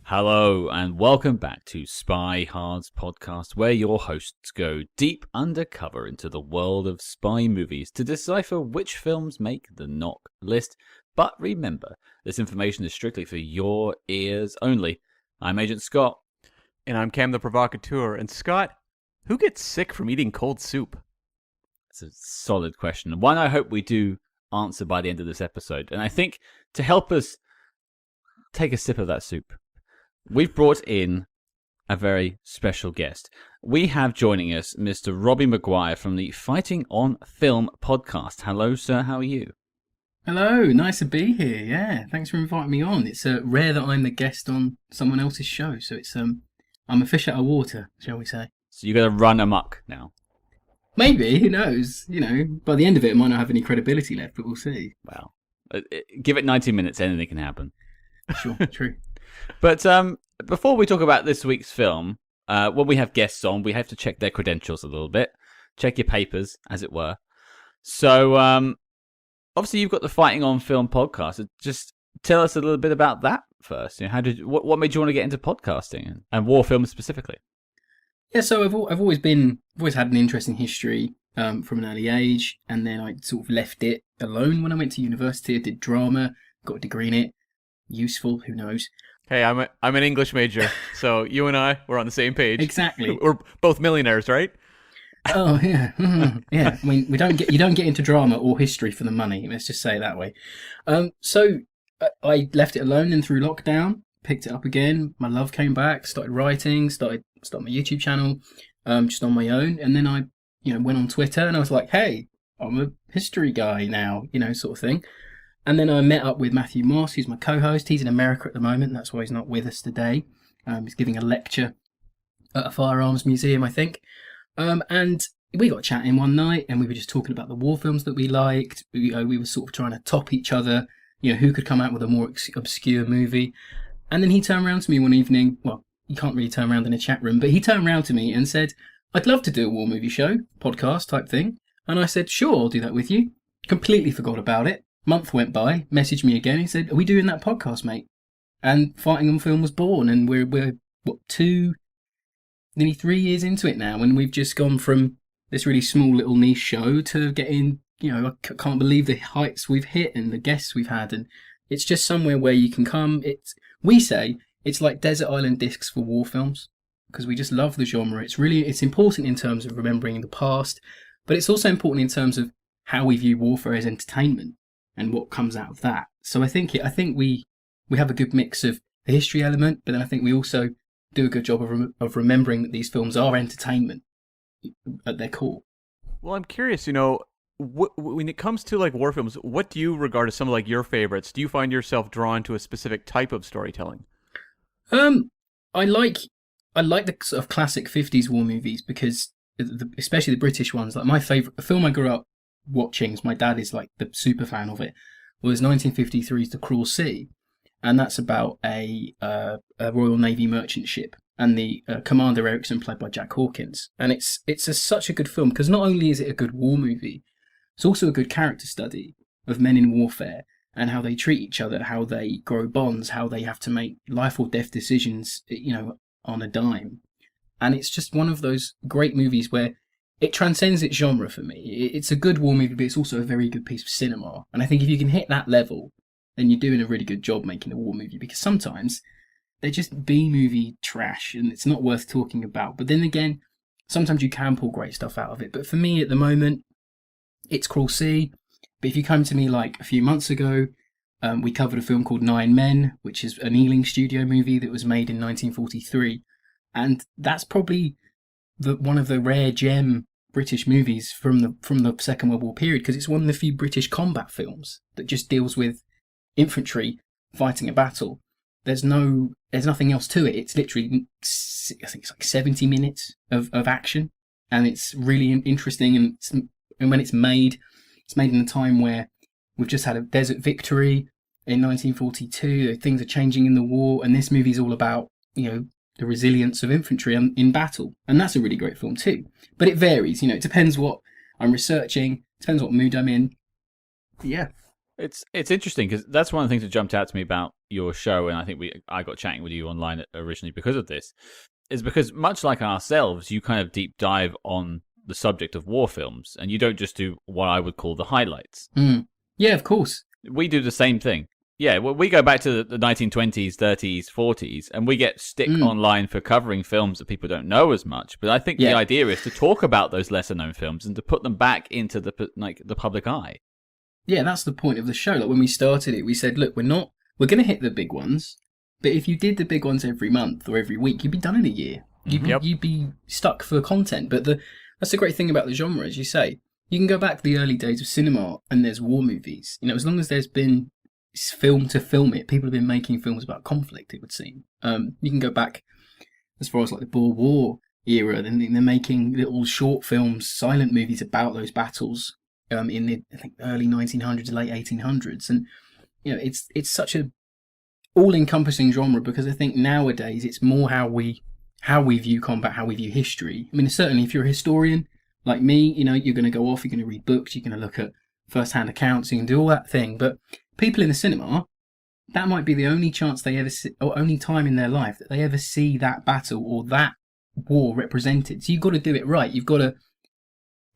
Hello and welcome back to SpyHards podcast, where your hosts go deep undercover into the world of spy movies to decipher which films make the knock list. But remember, this information is strictly for your ears only. I'm Agent Scott. And I'm Cam the Provocateur. And Scott, who gets sick from eating cold soup? It's a solid question, one I hope we do answer by the end of this episode. And I think to help us take a sip of that soup, we've brought in a very special guest. We have joining us Mr. Robbie McGuire from the Fighting on Film podcast. Hello, sir. How are you? Hello. Nice to be here. Yeah. Thanks for inviting me on. It's rare that I'm the guest on someone else's show, so it's I'm a fish out of water, shall we say? So you're gonna run amok now. Maybe. Who knows? You know, by the end of it might not have any credibility left, but we'll see. Well, give it 90 minutes, anything can happen. Sure. True. But before we talk about this week's film, when we have guests on, we have to check their credentials a little bit, check your papers, as it were. So, obviously, you've got the Fighting on Film podcast. Just tell us a little bit about that first. You know, what made you want to get into podcasting and war films specifically? Yeah, so I've always had an interest in history from an early age, and then I sort of left it alone when I went to university. I did drama, got a degree in it. Useful, who knows? Hey, I'm an English major, so you and I, we're on the same page. Exactly. We're both millionaires, right? Oh yeah, yeah. I mean, you don't get into drama or history for the money. Let's just say it that way. So I left it alone, and through lockdown, picked it up again. My love came back. Started writing. Started my YouTube channel, just on my own. And then I, went on Twitter, and I was like, hey, I'm a history guy now, sort of thing. And then I met up with Matthew Moss, who's my co-host. He's in America at the moment. That's why he's not with us today. He's giving a lecture at a firearms museum, I think. And we got chatting one night, and we were just talking about the war films that we liked. We were sort of trying to top each other, who could come out with a more obscure movie. And then he turned around to me one evening. Well, you can't really turn around in a chat room, but he turned around to me and said, I'd love to do a war movie show, podcast type thing. And I said, sure, I'll do that with you. Completely forgot about it. Month went by, messaged me again. He said, are we doing that podcast, mate? And Fighting on Film was born, and we're nearly 3 years into it now, and we've just gone from this really small little niche show to getting, I can't believe the heights we've hit and the guests we've had, and it's just somewhere where you can come. We say it's like desert island discs for war films, because we just love the genre. It's important in terms of remembering the past, but it's also important in terms of how we view warfare as entertainment and what comes out of that. So I think we have a good mix of the history element, but then I think we also do a good job of remembering that these films are entertainment at their core. Well, I'm curious, when it comes to like war films, what do you regard as some of like your favorites? Do you find yourself drawn to a specific type of storytelling? I like the sort of classic 50s war movies, because especially the British ones. Like my favourite film I grew up watching, my dad is like the super fan of it, was 1953's The Kroll Sea, and that's about a Royal Navy merchant ship, and the Commander Ericsson, played by Jack Hawkins. And it's such a good film, because not only is it a good war movie, it's also a good character study of men in warfare and how they treat each other, how they grow bonds, how they have to make life or death decisions, on a dime. And it's just one of those great movies where it transcends its genre for me. It's a good war movie, but it's also a very good piece of cinema. And I think if you can hit that level, then you're doing a really good job making a war movie, because sometimes they're just B-movie trash and it's not worth talking about. But then again, sometimes you can pull great stuff out of it. But for me at the moment, it's Kroll Sea. But if you come to me like a few months ago, we covered a film called Nine Men, which is an Ealing Studio movie that was made in 1943. And that's probably one of the rare gem British movies from the Second World War period, because it's one of the few British combat films that just deals with infantry fighting a battle. There's nothing else to it. It's literally, I think it's like 70 minutes of action, and it's really interesting. And when it's made in a time where we've just had a desert victory in 1942. Things are changing in the war, and this movie's all about the resilience of infantry in battle. And that's a really great film too. But it varies, it depends what I'm researching, depends what mood I'm in. Yeah. It's interesting because that's one of the things that jumped out to me about your show, and I think I got chatting with you online originally because of this, is because much like ourselves, you kind of deep dive on the subject of war films, and you don't just do what I would call the highlights. Yeah, of course. We do the same thing. Yeah, well, we go back to the 1920s, 30s, 40s, and we get stick online for covering films that people don't know as much. But I think the idea is to talk about those lesser-known films and to put them back into the public eye. Yeah, that's the point of the show. Like when we started it, we said, look, we're going to hit the big ones, but if you did the big ones every month or every week, you'd be done in a year. You'd be stuck for content. But that's the great thing about the genre, as you say. You can go back to the early days of cinema, and there's war movies. You know, as long as there's been film to film it, people have been making films about conflict, it would seem. You can go back as far as like the Boer War era, then they're making little short films, silent movies about those battles in the early 1900s, late 1800s. And, you know, it's such a all-encompassing genre because I think nowadays it's more how we view combat, how we view history. I mean, certainly if you're a historian like me, you know, you're going to go off, you're going to read books, you're going to look at first-hand accounts, you can do all that thing. But people in the cinema, that might be the only chance they ever see, or only time in their life that they ever see that battle or that war represented. So you've got to do it right. You've got to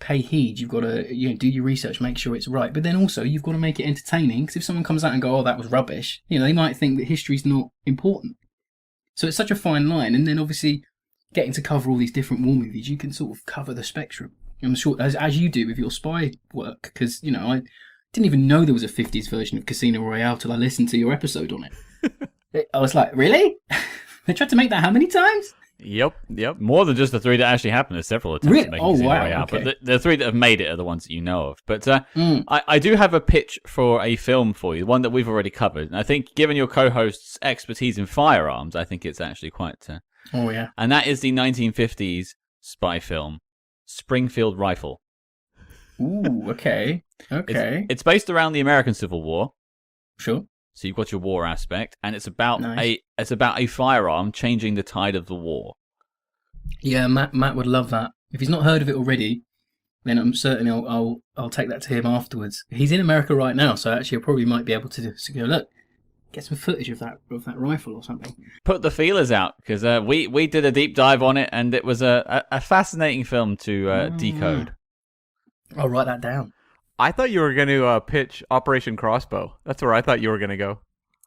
pay heed. You've got to do your research, make sure it's right. But then also you've got to make it entertaining. Because if someone comes out and go, "Oh, that was rubbish," they might think that history's not important. So it's such a fine line. And then obviously getting to cover all these different war movies, you can sort of cover the spectrum. I'm sure as you do with your spy work, because I didn't even know there was a 50s version of Casino Royale till I listened to your episode on it. I was like, really? They tried to make that how many times? Yep. More than just the three that actually happened. There's several attempts to make Casino Royale. Okay. But the three that have made it are the ones that you know of. But I do have a pitch for a film for you, one that we've already covered. And I think given your co-host's expertise in firearms, I think it's actually quite... oh, yeah. And that is the 1950s spy film, Springfield Rifle. Ooh, okay. Okay. It's based around the American Civil War. Sure. So you've got your war aspect, and it's about Nice. a firearm changing the tide of the war. Yeah, Matt would love that. If he's not heard of it already, then I'm certain I'll take that to him afterwards. He's in America right now, so actually I probably might be able to go, look, get some footage of that rifle or something. Put the feelers out, because we did a deep dive on it, and it was a fascinating film to decode. I'll write that down. I thought you were going to pitch Operation Crossbow. That's where I thought you were going to go.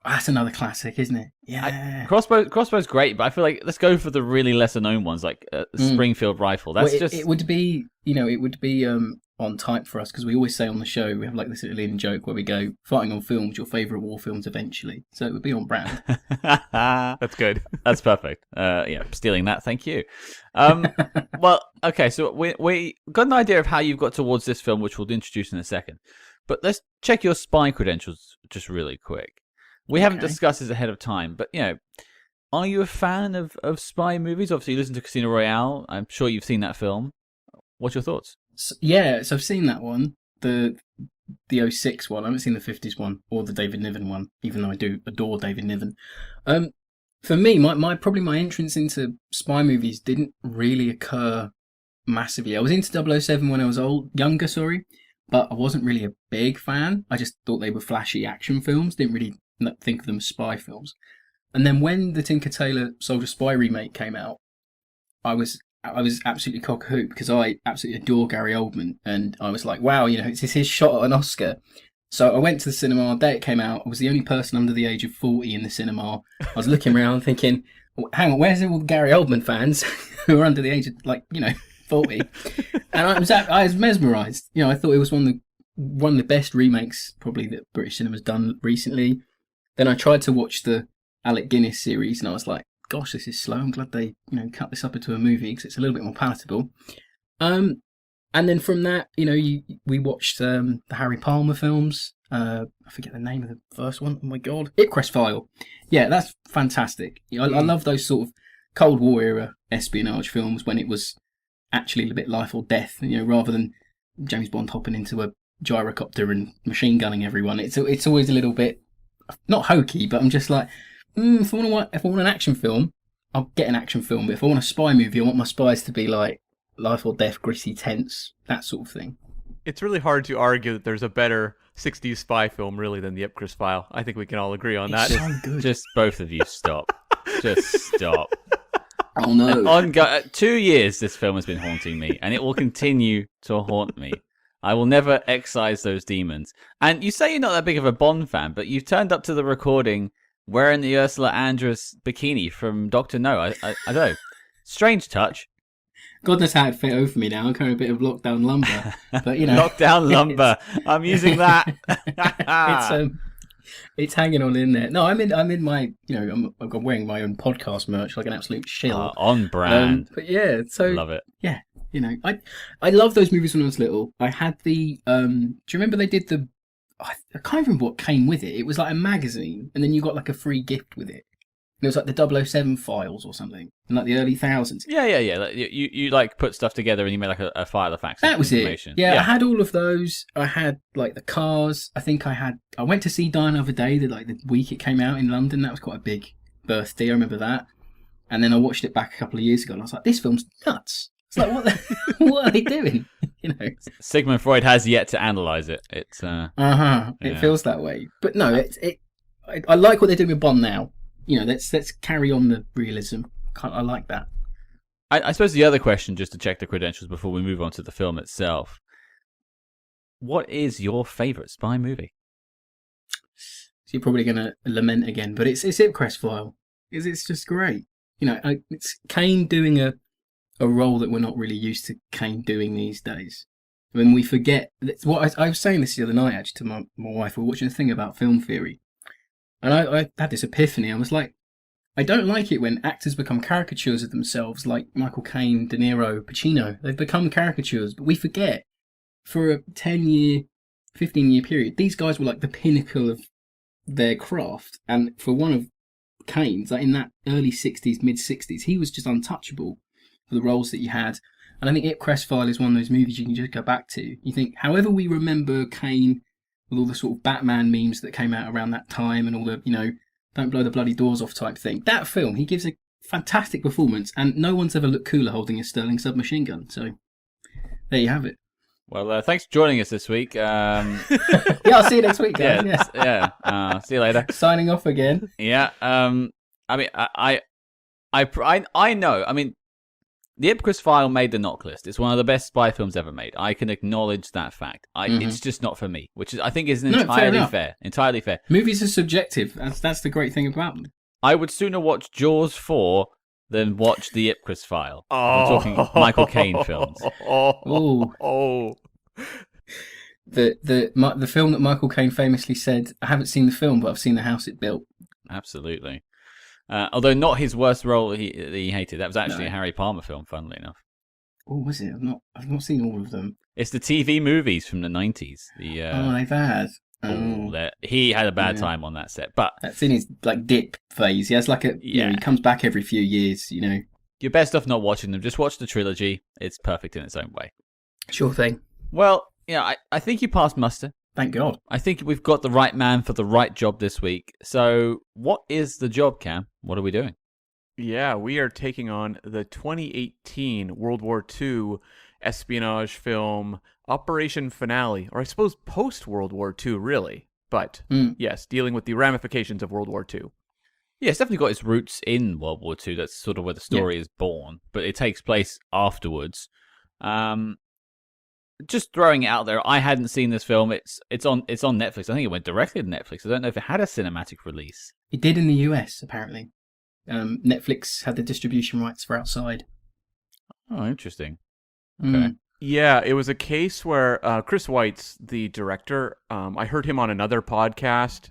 That's another classic, isn't it? Yeah. Crossbow's great, but I feel like let's go for the really lesser known ones, like Springfield Rifle. That's it would be, on type for us, because we always say on the show, we have like this little in joke where we go, fighting on films, your favourite war films eventually. So it would be on brand. That's good. That's perfect. Stealing that, thank you. Well, okay, so we got an idea of how you've got towards this film, which we'll introduce in a second. But let's check your spy credentials just really quick. We haven't discussed this ahead of time, but, are you a fan of spy movies? Obviously, you listen to Casino Royale. I'm sure you've seen that film. What's your thoughts? So I've seen that one, the 06 one. I haven't seen the 50s one or the David Niven one, even though I do adore David Niven. For me, my entrance into spy movies didn't really occur massively. I was into 007 when I was younger, but I wasn't really a big fan. I just thought they were flashy action films. Didn't really think of them as spy films. And then when the Tinker Tailor Soldier Spy remake came out, I was absolutely cock a hoop because I absolutely adore Gary Oldman, and I was like, wow, it's his shot at an Oscar. So I went to the cinema the day it came out. I was the only person under the age of 40 in the cinema. I was looking around thinking, hang on, where's all the Gary Oldman fans who are under the age of 40? And I was mesmerised. I thought it was one of the best remakes probably that British cinema's done recently. Then I tried to watch the Alec Guinness series, and I was like, gosh, this is slow. I'm glad they cut this up into a movie because it's a little bit more palatable. And then from that, we watched the Harry Palmer films. I forget the name of the first one. Oh my god, Ipcrest File. Yeah, that's fantastic. I love those sort of Cold War era espionage films when it was actually a bit life or death. Rather than James Bond hopping into a gyrocopter and machine gunning everyone. It's always a little bit not hokey, but I'm just like, if I want an action film, I'll get an action film. But if I want a spy movie, I want my spies to be like life or death, gritty, tense, that sort of thing. It's really hard to argue that there's a better '60s spy film, really, than the Ipcris File. I think we can all agree on that. It's so good. Just both of you stop. Just stop. Oh no. 2 years this film has been haunting me, and it will continue to haunt me. I will never excise those demons. And you say you're not that big of a Bond fan, but you turned up to the recording wearing the Ursula Andress bikini from Dr. No. I don't know. Strange touch. God knows how it fit over me now. I'm carrying a bit of lockdown lumber, but you know, Lockdown lumber. I'm using that. it's hanging on in there. No, I'm in my, you know, I'm wearing my own podcast merch like an absolute shill. On brand. But yeah, so Love it. Yeah, you know, I loved those movies when I was little. I had the do you remember they did the? I can't remember what came with it. It was like a magazine, and then you got like a free gift with it. And it was like the 007 files or something, in like the early thousands. Yeah. Like, you like put stuff together and you made like a file of facts. That was it. Yeah, Yeah, I had all of those. I had like the Cars. I think I went to see Die Another Day the week it came out in London. That was quite a big birthday. I remember that. And then I watched it back a couple of years ago, and I was like, this film's nuts. It's like, what are they doing? You know, Sigmund Freud has yet to analyze it. It's It feels that way, but no, I like what they're doing with Bond now. You know, let's carry on the realism. I like that. I suppose the other question, just to check the credentials before we move on to the film itself, what is your favourite spy movie? So you're probably going to lament again, but it's Ipcris File. It's just great. You know, it's Kane doing a role that we're not really used to Kane doing these days. When we forget, what I was saying this the other night actually to my wife. We were watching a thing about film theory. And I had this epiphany. I was like, I don't like it when actors become caricatures of themselves, like Michael Caine, De Niro, Pacino. They've become caricatures, but we forget, for a 10-year, 15-year period, these guys were like the pinnacle of their craft. And for one of Caine's, like in that early 60s, mid-60s, he was just untouchable for the roles that you had. And I think Ipcris File is one of those movies you can just go back to. You think, however we remember Caine, with all the sort of Batman memes that came out around that time and all the, you know, don't blow the bloody doors off type thing. That film, he gives a fantastic performance, and no one's ever looked cooler holding a Sterling submachine gun. So there you have it. Well, thanks for joining us this week. Yeah, I'll see you next week, guys. See you later. Signing off again. Yeah. I mean, I know. I mean, the Ipcris File made the knock list. It's one of the best spy films ever made. I can acknowledge that fact. It's just not for me, which is, I think, is entirely fair. Entirely fair. Movies are subjective. That's the great thing about them. I would sooner watch Jaws 4 than watch the Ipcris File. I'm talking Michael Caine films. The film that Michael Caine famously said, I haven't seen the film, but I've seen the house it built. Absolutely. Although not his worst role that he hated. That was actually a Harry Palmer film, funnily enough. Oh, was it? I've not seen all of them. It's the TV movies from the 90s. They've had. He had a bad time on that set, but that's in his like dip phase. He has like he comes back every few years. You know, you're best off not watching them. Just watch the trilogy. It's perfect in its own way. Sure thing. Well, yeah, I think you passed muster. Thank God. I think we've got the right man for the right job this week. So, what is the job, Cam? What are we doing? Yeah, we are taking on the 2018 World War II espionage film Operation Finale, or I suppose post-World War II, really. But, yes, dealing with the ramifications of World War II. Yeah, it's definitely got its roots in World War II. That's sort of where the story is born. But it takes place afterwards. Just throwing it out there, I hadn't seen this film. It's on Netflix. I think it went directly to Netflix. I don't know if it had a cinematic release. It did in the US, apparently. Netflix had the distribution rights for outside. Oh, interesting. Okay. Yeah, it was a case where Chris Weitz, the director, I heard him on another podcast.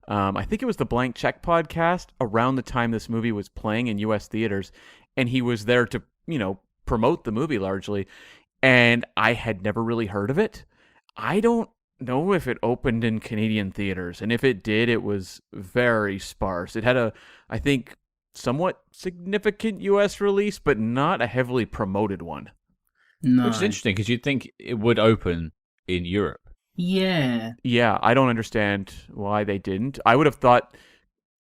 I think it was the Blank Check podcast around the time this movie was playing in US theaters, and he was there to, promote the movie largely. And I had never really heard of it. I don't know if it opened in Canadian theaters. And if it did, it was very sparse. It had I think, somewhat significant U.S. release, but not a heavily promoted one. No. Which is interesting, because you'd think it would open in Europe. Yeah. Yeah, I don't understand why they didn't. I would have thought,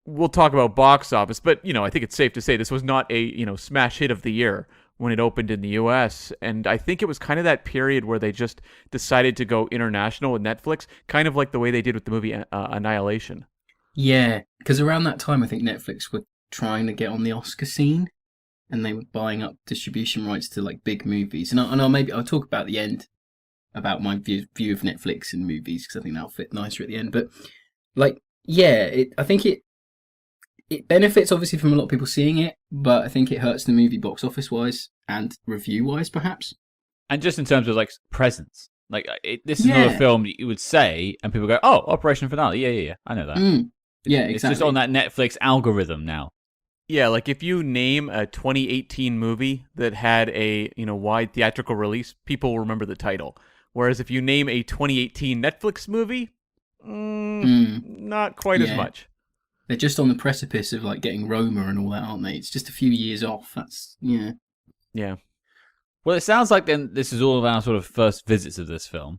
we'll talk about box office, but, I think it's safe to say this was not a, smash hit of the year when it opened in the US. And I think it was kind of that period where they just decided to go international with Netflix, kind of like the way they did with the movie Annihilation. Yeah, because around that time, I think Netflix were trying to get on the Oscar scene, and they were buying up distribution rights to like big movies. And I'll talk about at the end about my view of Netflix and movies, because I think that'll fit nicer at the end. But like, yeah, I think it benefits obviously from a lot of people seeing it, but I think it hurts the movie box office wise and review wise, perhaps. And just in terms of like presence, like this is not a film that you would say, and people go, "Oh, Operation Finale, yeah, I know that." Yeah, exactly. It's just on that Netflix algorithm now. Yeah, like if you name a 2018 movie that had a wide theatrical release, people will remember the title. Whereas if you name a 2018 Netflix movie, not quite as much. They're just on the precipice of like getting Roma and all that, aren't they? It's just a few years off. That's Yeah. Well, it sounds like then this is all of our sort of first visits of this film.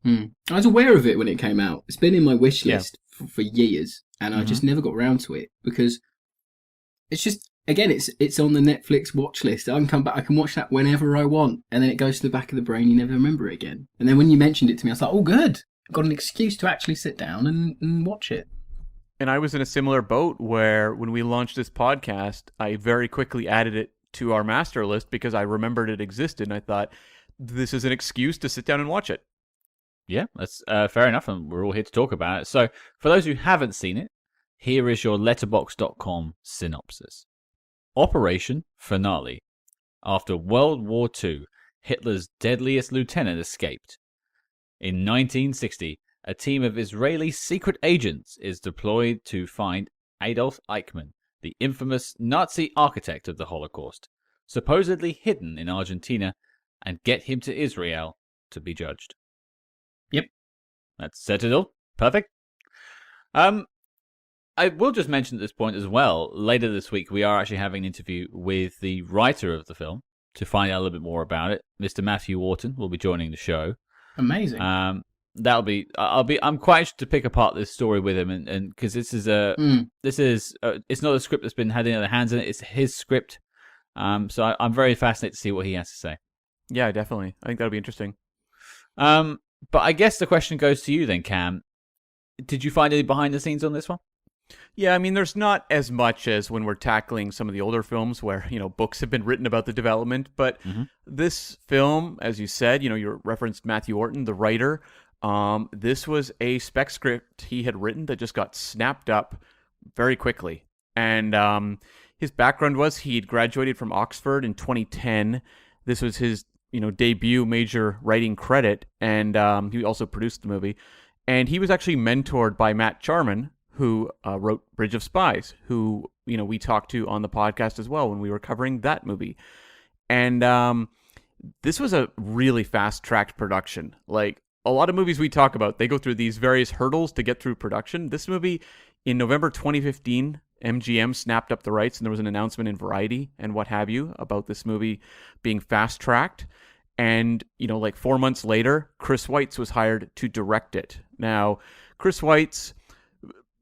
I was aware of it when it came out. It's been in my wish list for years, and I just never got around to it because it's just, again, it's on the Netflix watch list. I can come back, I can watch that whenever I want, and then it goes to the back of the brain. You never remember it again. And then when you mentioned it to me, I was like, oh, good. I've got an excuse to actually sit down and watch it. And I was in a similar boat where when we launched this podcast, I very quickly added it to our master list because I remembered it existed, and I thought, this is an excuse to sit down and watch it. Yeah, that's fair enough, and we're all here to talk about it. So, for those who haven't seen it, here is your Letterboxd.com synopsis. Operation Finale. After World War II, Hitler's deadliest lieutenant escaped. In 1960, a team of Israeli secret agents is deployed to find Adolf Eichmann, the infamous Nazi architect of the Holocaust, supposedly hidden in Argentina, and get him to Israel to be judged. Yep. That's said it all. Perfect. I will just mention at this point as well, later this week we are actually having an interview with the writer of the film to find out a little bit more about it. Mr. Matthew Wharton will be joining the show. Amazing. I'm quite interested to pick apart this story with him, and because this is it's not a script that's been had in other hands in it, it's his script. So I'm very fascinated to see what he has to say. Yeah, definitely. I think that'll be interesting. But I guess the question goes to you then, Cam. Did you find any behind the scenes on this one? Yeah, I mean, there's not as much as when we're tackling some of the older films where, books have been written about the development. But this film, as you said, you referenced Matthew Wharton, the writer. This was a spec script he had written that just got snapped up very quickly. And his background was he'd graduated from Oxford in 2010. This was his, debut major writing credit. And he also produced the movie. And he was actually mentored by Matt Charman, who wrote Bridge of Spies, who, we talked to on the podcast as well when we were covering that movie. And this was a really fast-tracked production. Like, a lot of movies we talk about, they go through these various hurdles to get through production. This movie, in November 2015, MGM snapped up the rights, and there was an announcement in Variety and what have you about this movie being fast-tracked. And, 4 months later, Chris Weitz was hired to direct it. Now, Chris Weitz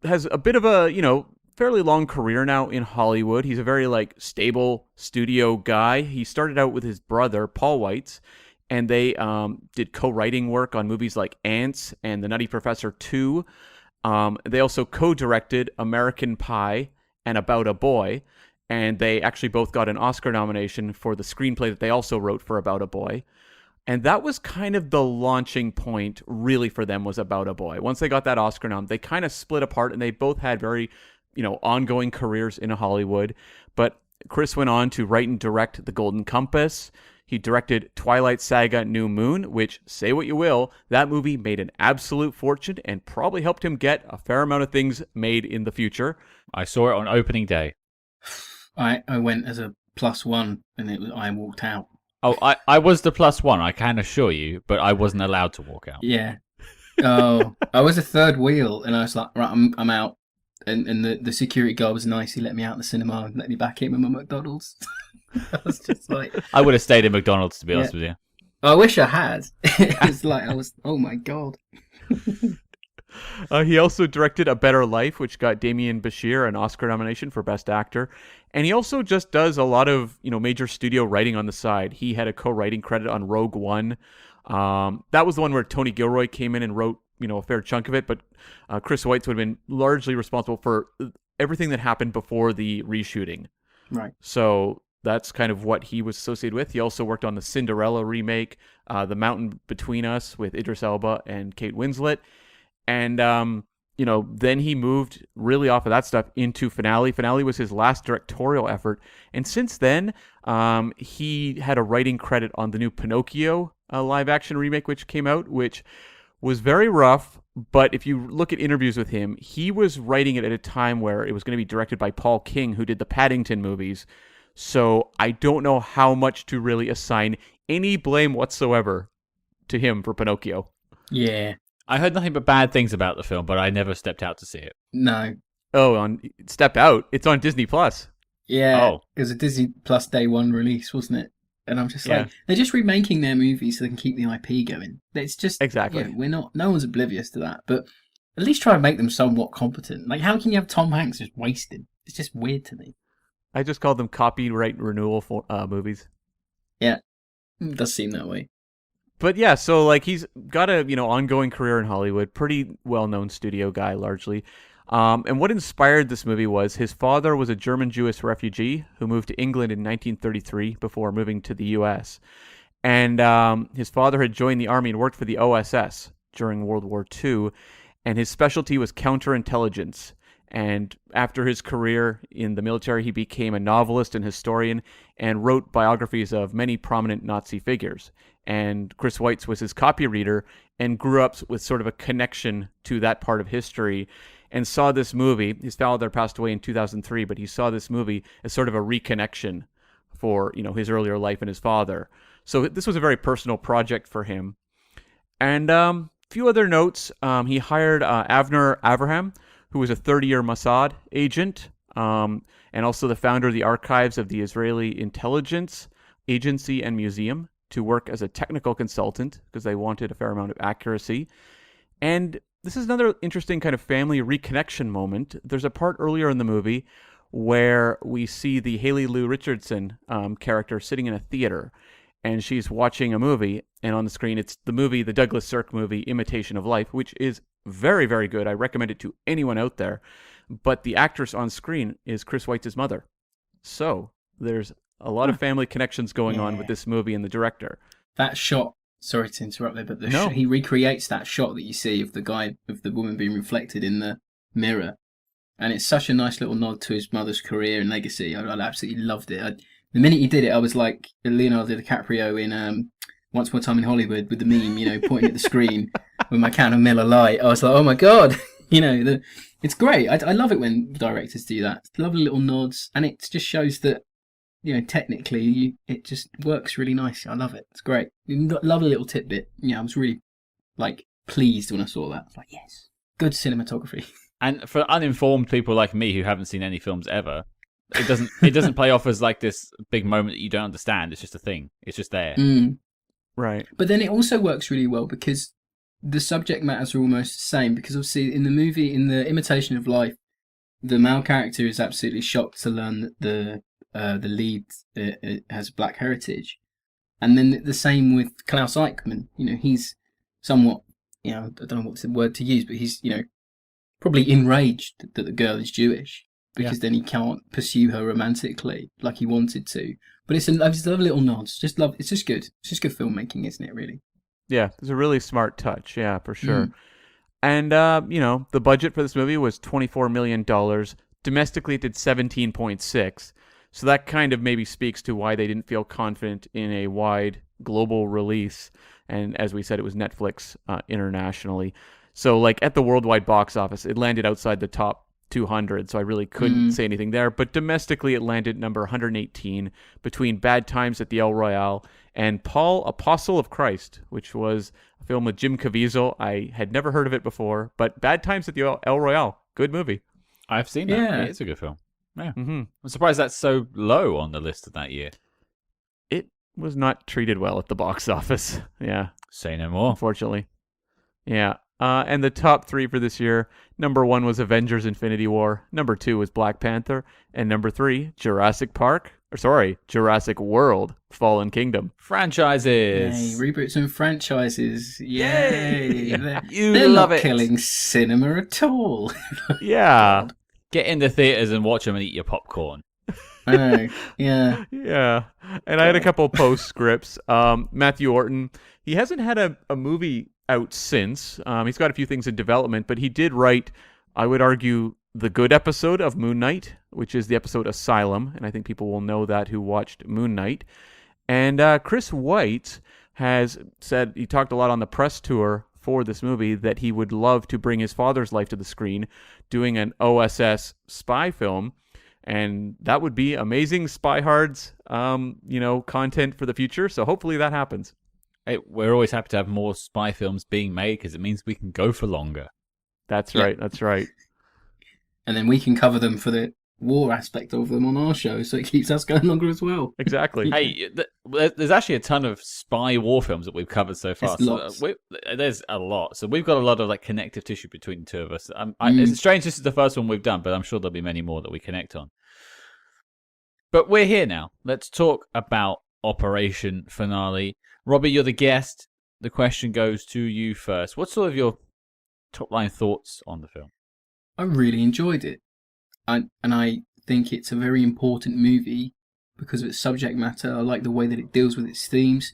has a bit of a, fairly long career now in Hollywood. He's a very, stable studio guy. He started out with his brother, Paul Weitz, and they did co-writing work on movies like Ants and The Nutty Professor 2. They also co-directed American Pie and About a Boy, and they actually both got an Oscar nomination for the screenplay that they also wrote for About a Boy. And that was kind of the launching point, really, for them, was About a Boy. Once they got that Oscar nom, they kind of split apart, and they both had very, ongoing careers in Hollywood. But Chris went on to write and direct The Golden Compass. He directed Twilight Saga: New Moon, which, say what you will, that movie made an absolute fortune and probably helped him get a fair amount of things made in the future. I saw it on opening day. I went as a +1, and I walked out. Oh, I was the +1, I can assure you, but I wasn't allowed to walk out. Yeah. Oh, I was a third wheel, and I was like, right, I'm out. And the security guard was nice. He let me out of the cinema and let me back in with my McDonald's. I was just like... I would have stayed in McDonald's, to be honest with you. I wish I had. It's like, oh my God. He also directed A Better Life, which got Damien Bashir an Oscar nomination for Best Actor. And he also just does a lot of, major studio writing on the side. He had a co-writing credit on Rogue One. That was the one where Tony Gilroy came in and wrote, a fair chunk of it. But Chris Weitz would have been largely responsible for everything that happened before the reshooting. Right. So that's kind of what he was associated with. He also worked on the Cinderella remake, The Mountain Between Us with Idris Elba and Kate Winslet. And, then he moved really off of that stuff into Finale. Finale was his last directorial effort. And since then, he had a writing credit on the new Pinocchio live-action remake, which came out, which was very rough. But if you look at interviews with him, he was writing it at a time where it was going to be directed by Paul King, who did the Paddington movies. So I don't know how much to really assign any blame whatsoever to him for Pinocchio. Yeah. I heard nothing but bad things about the film, but I never stepped out to see it. No. Oh, on Step Out. It's on Disney Plus. Yeah. Oh. It was a Disney Plus day one release, wasn't it? And I'm just like, they're just remaking their movies so they can keep the IP going. It's just Exactly. No one's oblivious to that, but at least try and make them somewhat competent. Like, how can you have Tom Hanks just wasted? It's just weird to me. I just called them copyright renewal for movies. Yeah, it does seem that way. But yeah, so like he's got a ongoing career in Hollywood, pretty well-known studio guy largely. And what inspired this movie was his father was a German Jewish refugee who moved to England in 1933 before moving to the U.S. And his father had joined the army and worked for the OSS during World War II, and his specialty was counterintelligence. And after his career in the military, he became a novelist and historian and wrote biographies of many prominent Nazi figures. And Chris Weitz was his copy reader and grew up with sort of a connection to that part of history and saw this movie. His father passed away in 2003, but he saw this movie as sort of a reconnection for, his earlier life and his father. So this was a very personal project for him. And a few other notes. He hired Avner Avraham, who was a 30-year Mossad agent, and also the founder of the archives of the Israeli Intelligence Agency and Museum, to work as a technical consultant because they wanted a fair amount of accuracy. And this is another interesting kind of family reconnection moment. There's a part earlier in the movie where we see the Haley Lou Richardson character sitting in a theater, and she's watching a movie, and on the screen it's the Douglas Sirk movie, Imitation of Life, which is very, very good. I recommend it to anyone out there. But the actress on screen is Chris Weitz's mother. So there's a lot of family connections going on with this movie and the director. That shot, sorry to interrupt there, but he recreates that shot that you see of the woman being reflected in the mirror. And it's such a nice little nod to his mother's career and legacy. I absolutely loved it. The minute he did it, I was like Leonardo DiCaprio in Once More Time in Hollywood with the meme, pointing at the screen with my can of Miller Lite. I was like, oh my God, it's great. I love it when directors do that. Lovely little nods, and it just shows that, technically it just works really nice. I love it. It's great. Lovely little tidbit. I was really pleased when I saw that. I was like, yes, good cinematography. And for uninformed people like me who haven't seen any films ever, it doesn't play off as like this big moment that you don't understand. It's just a thing. It's just there. Right. But then it also works really well because the subject matters are almost the same, because obviously in the movie, in the Imitation of Life, the male character is absolutely shocked to learn that the lead has black heritage. And then the same with Klaus Eichmann. He's somewhat, I don't know what's the word to use, but he's, probably enraged that the girl is Jewish, because then he can't pursue her romantically like he wanted to. But it's lovely little nods. It's just good. It's just good filmmaking, isn't it, really? Yeah, it's a really smart touch. Yeah, for sure. And, the budget for this movie was $24 million. Domestically, it did 17.6. So that kind of maybe speaks to why they didn't feel confident in a wide global release. And as we said, it was Netflix internationally. So at the worldwide box office, it landed outside the top 200. So I really couldn't say anything there. But domestically, it landed number 118 between Bad Times at the El Royale and Paul, Apostle of Christ, which was a film with Jim Caviezel. I had never heard of it before, but Bad Times at the El Royale, good movie. I've seen that. Yeah, it's a good film. Yeah. I'm surprised that's so low on the list of that year. It was not treated well at the box office. Yeah. Say no more. Unfortunately. Yeah. And the top 3 for this year, number 1 was Avengers Infinity War, number 2 was Black Panther, and number 3, Jurassic World, Fallen Kingdom. Franchises. Yay, reboots and franchises. Yay. They're love not it. killing cinema at all. Yeah. Get in the theaters and watch them and eat your popcorn. I know. Yeah. Yeah. And I had a couple postscripts. Matthew Orton, he hasn't had a movie out since. He's got a few things in development, but he did write, I would argue, the good episode of Moon Knight, which is the episode Asylum, and I think people will know that who watched Moon Knight. And Chris Weitz has said, he talked a lot on the press tour for this movie, that he would love to bring his father's life to the screen, doing an OSS spy film, and that would be amazing SpyHards, content for the future. So hopefully that happens. Hey, we're always happy to have more spy films being made because it means we can go for longer. That's Yeah. right. That's right. And then we can cover them for the war aspect of them on our show, so it keeps us going longer as well. Exactly. Hey, there's actually a ton of spy war films that we've covered so far. There's lots. There's a lot. So we've got a lot of connective tissue between the two of us. It's strange this is the first one we've done, but I'm sure there'll be many more that we connect on. But we're here now. Let's talk about Operation Finale. Robbie, you're the guest. The question goes to you first. What's sort of your top line thoughts on the film? I really enjoyed it. And I think it's a very important movie because of its subject matter. I like the way that it deals with its themes.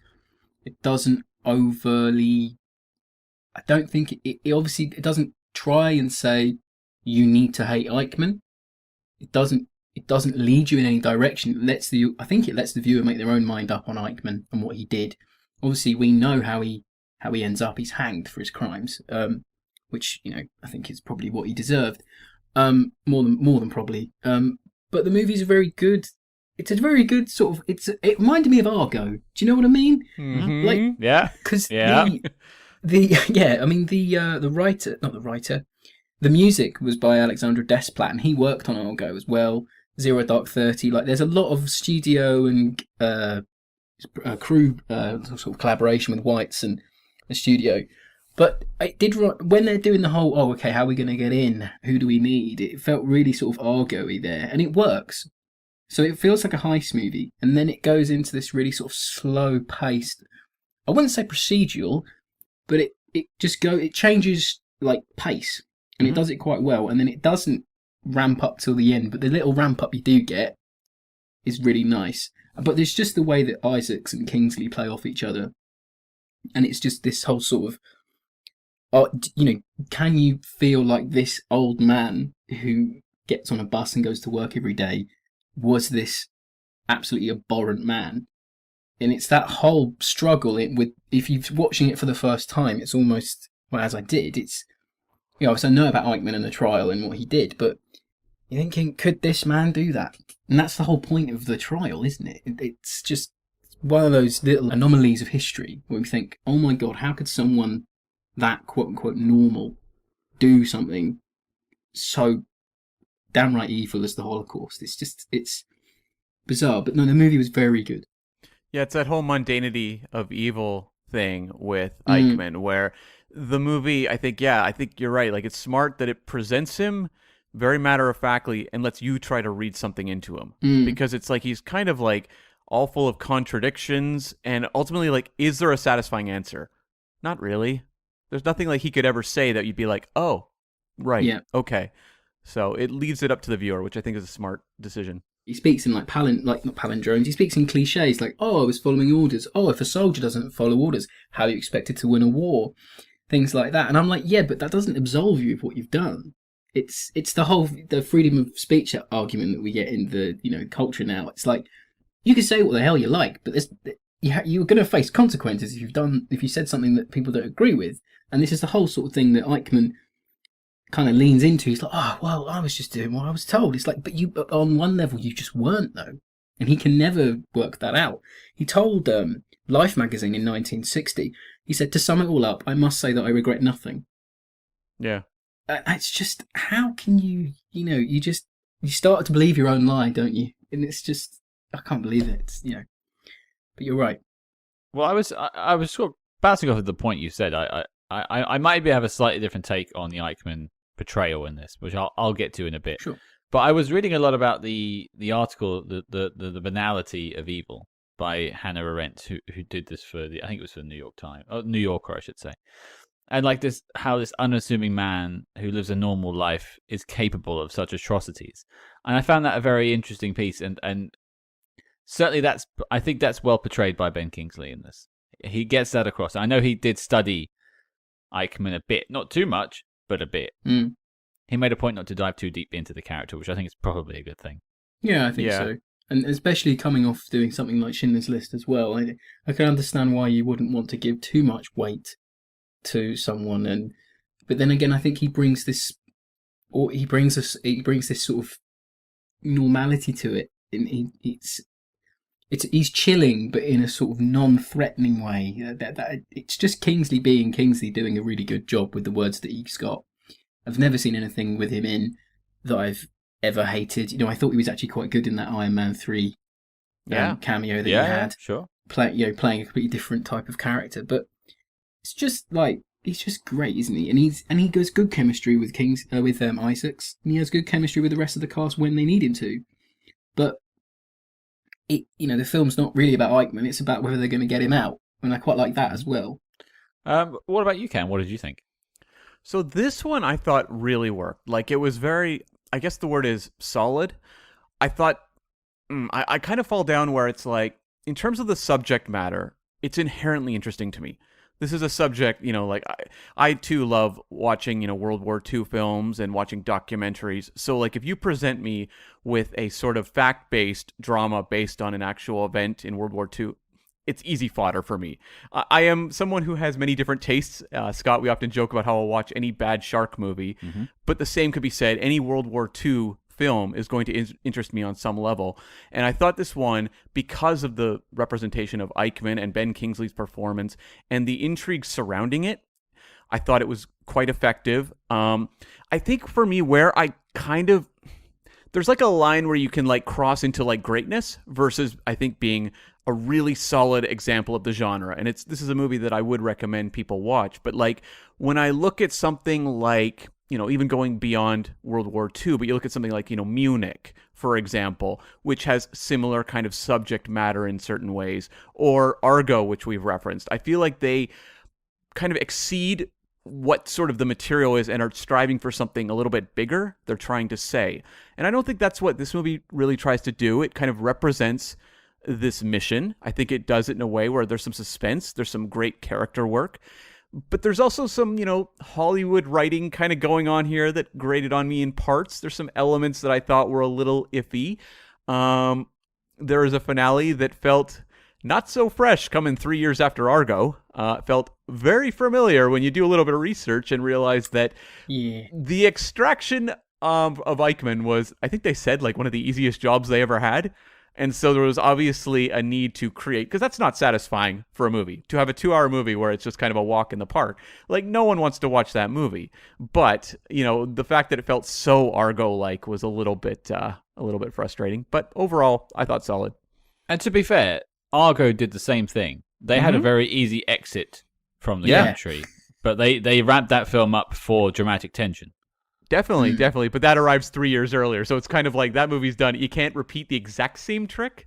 It doesn't overly... I don't think... It obviously it doesn't try and say, you need to hate Eichmann. It doesn't lead you in any direction. I think it lets the viewer make their own mind up on Eichmann and what he did. Obviously, we know how he ends up. He's hanged for his crimes, which I think is probably what he deserved. More than probably. But the movies are very good. It's a very good sort of. It reminded me of Argo. Do you know what I mean? Mm-hmm. Yeah. Because the music was by Alexandre Desplat, and he worked on Argo as well. Zero Dark 30. There's a lot of studio and crew sort of collaboration with Weitz and the studio. But it did, when they're doing the whole, how are we going to get in? Who do we need? It felt really sort of Argo-y there, and it works. So it feels like a heist movie, and then it goes into this really sort of slow-paced, I wouldn't say procedural, but it changes pace, and it does it quite well, and then it doesn't ramp up till the end, but the little ramp up you do get is really nice. But there's just the way that Isaacs and Kingsley play off each other, and it's just this whole sort of, can you feel like this old man who gets on a bus and goes to work every day was this absolutely abhorrent man? And it's that whole struggle with, if you're watching it for the first time, it's almost, well, as I did, it's, so I know about Eichmann and the trial and what he did, but you're thinking, could this man do that? And that's the whole point of the trial, isn't it? It's just one of those little anomalies of history where we think, oh my God, how could someone that quote-unquote normal do something so downright evil as the Holocaust? It's bizarre, but no, the movie was very good. Yeah, it's that whole mundanity of evil thing with Eichmann, where the movie, I think you're right. It's smart that it presents him very matter-of-factly and lets you try to read something into him. Because it's he's kind of all full of contradictions, and ultimately, is there a satisfying answer? Not really. There's nothing he could ever say that you'd be like, oh, right, yeah, okay. So it leaves it up to the viewer, which I think is a smart decision. He speaks in not palindromes. He speaks in cliches I was following orders. Oh, if a soldier doesn't follow orders, how are you expected to win a war? Things like that. And I'm like, yeah, but that doesn't absolve you of what you've done. It's the freedom of speech argument that we get in the culture now. It's you can say what the hell you like, but you're going to face consequences if you said something that people don't agree with. And this is the whole sort of thing that Eichmann kind of leans into. He's like, oh, well, I was just doing what I was told. It's but on one level, you just weren't, though. And he can never work that out. He told Life magazine in 1960, he said, to sum it all up, I must say that I regret nothing. Yeah. It's just, how can you start to believe your own lie, don't you? And it's just, I can't believe it. But you're right. Well, I was sort of bouncing off of the point you said. I might have a slightly different take on the Eichmann portrayal in this, which I'll get to in a bit. Sure. But I was reading a lot about the article, the banality of evil by Hannah Arendt, who did this for I think it was for the New York Times, New Yorker, I should say. And like this, how this unassuming man who lives a normal life is capable of such atrocities. And I found that a very interesting piece, and certainly I think that's well portrayed by Ben Kingsley in this. He gets that across. I know he did study Eichmann a bit, not too much, but a bit. Mm. He made a point not to dive too deep into the character, which I think is probably a good thing. Yeah, I think so. And especially coming off doing something like Schindler's List as well, I can understand why you wouldn't want to give too much weight to someone. But then again, I think he brings this sort of normality to it. And he's chilling, but in a sort of non-threatening way. It's just Kingsley being Kingsley, doing a really good job with the words that he's got. I've never seen anything with him in that I've ever hated. I thought he was actually quite good in that Iron Man 3 cameo that he had. Sure. Playing a completely different type of character, but it's just like he's just great, isn't he? And he goes good chemistry with Isaacs, and he has good chemistry with the rest of the cast when they need him to. But the film's not really about Eichmann; it's about whether they're going to get him out, and I quite like that as well. What about you, Cam? What did you think? So this one I thought really worked. Like, it was very, I guess the word is solid. I thought, I kind of fall down where it's like, in terms of the subject matter, it's inherently interesting to me. This is a subject, like I too love watching, World War II films and watching documentaries. So like if you present me with a sort of fact-based drama based on an actual event in World War II, it's easy fodder for me. I am someone who has many different tastes. Scott, we often joke about how I'll watch any bad shark movie, but the same could be said. Any World War II film is going to interest me on some level. And I thought this one, because of the representation of Eichmann and Ben Kingsley's performance and the intrigue surrounding it, I thought it was quite effective. I think for me, where I kind of... There's like a line where you can like cross into like greatness versus, I think, being a really solid example of the genre. And this is a movie that I would recommend people watch. But like when I look at something like, even going beyond World War II, but you look at something like, Munich, for example, which has similar kind of subject matter in certain ways, or Argo, which we've referenced. I feel like they kind of exceed what sort of the material is and are striving for something a little bit bigger they're trying to say. And I don't think that's what this movie really tries to do. It kind of represents this mission. I think it does it in a way where there's some suspense, there's some great character work, but there's also some, Hollywood writing kind of going on here that grated on me in parts. There's some elements that I thought were a little iffy. There is a finale that felt not so fresh coming 3 years after Argo. Felt very familiar when you do a little bit of research and realize that the extraction of Eichmann was, I think they said, like one of the easiest jobs they ever had. And so there was obviously a need to create, because that's not satisfying for a movie, to have a 2-hour movie where it's just kind of a walk in the park. Like, no one wants to watch that movie. But, the fact that it felt so Argo-like was a little bit frustrating. But overall, I thought solid. And to be fair, Argo did the same thing. They had a very easy exit from the country, but they ramped that film up for dramatic tension. Definitely. But that arrives 3 years earlier. So it's kind of like that movie's done. You can't repeat the exact same trick.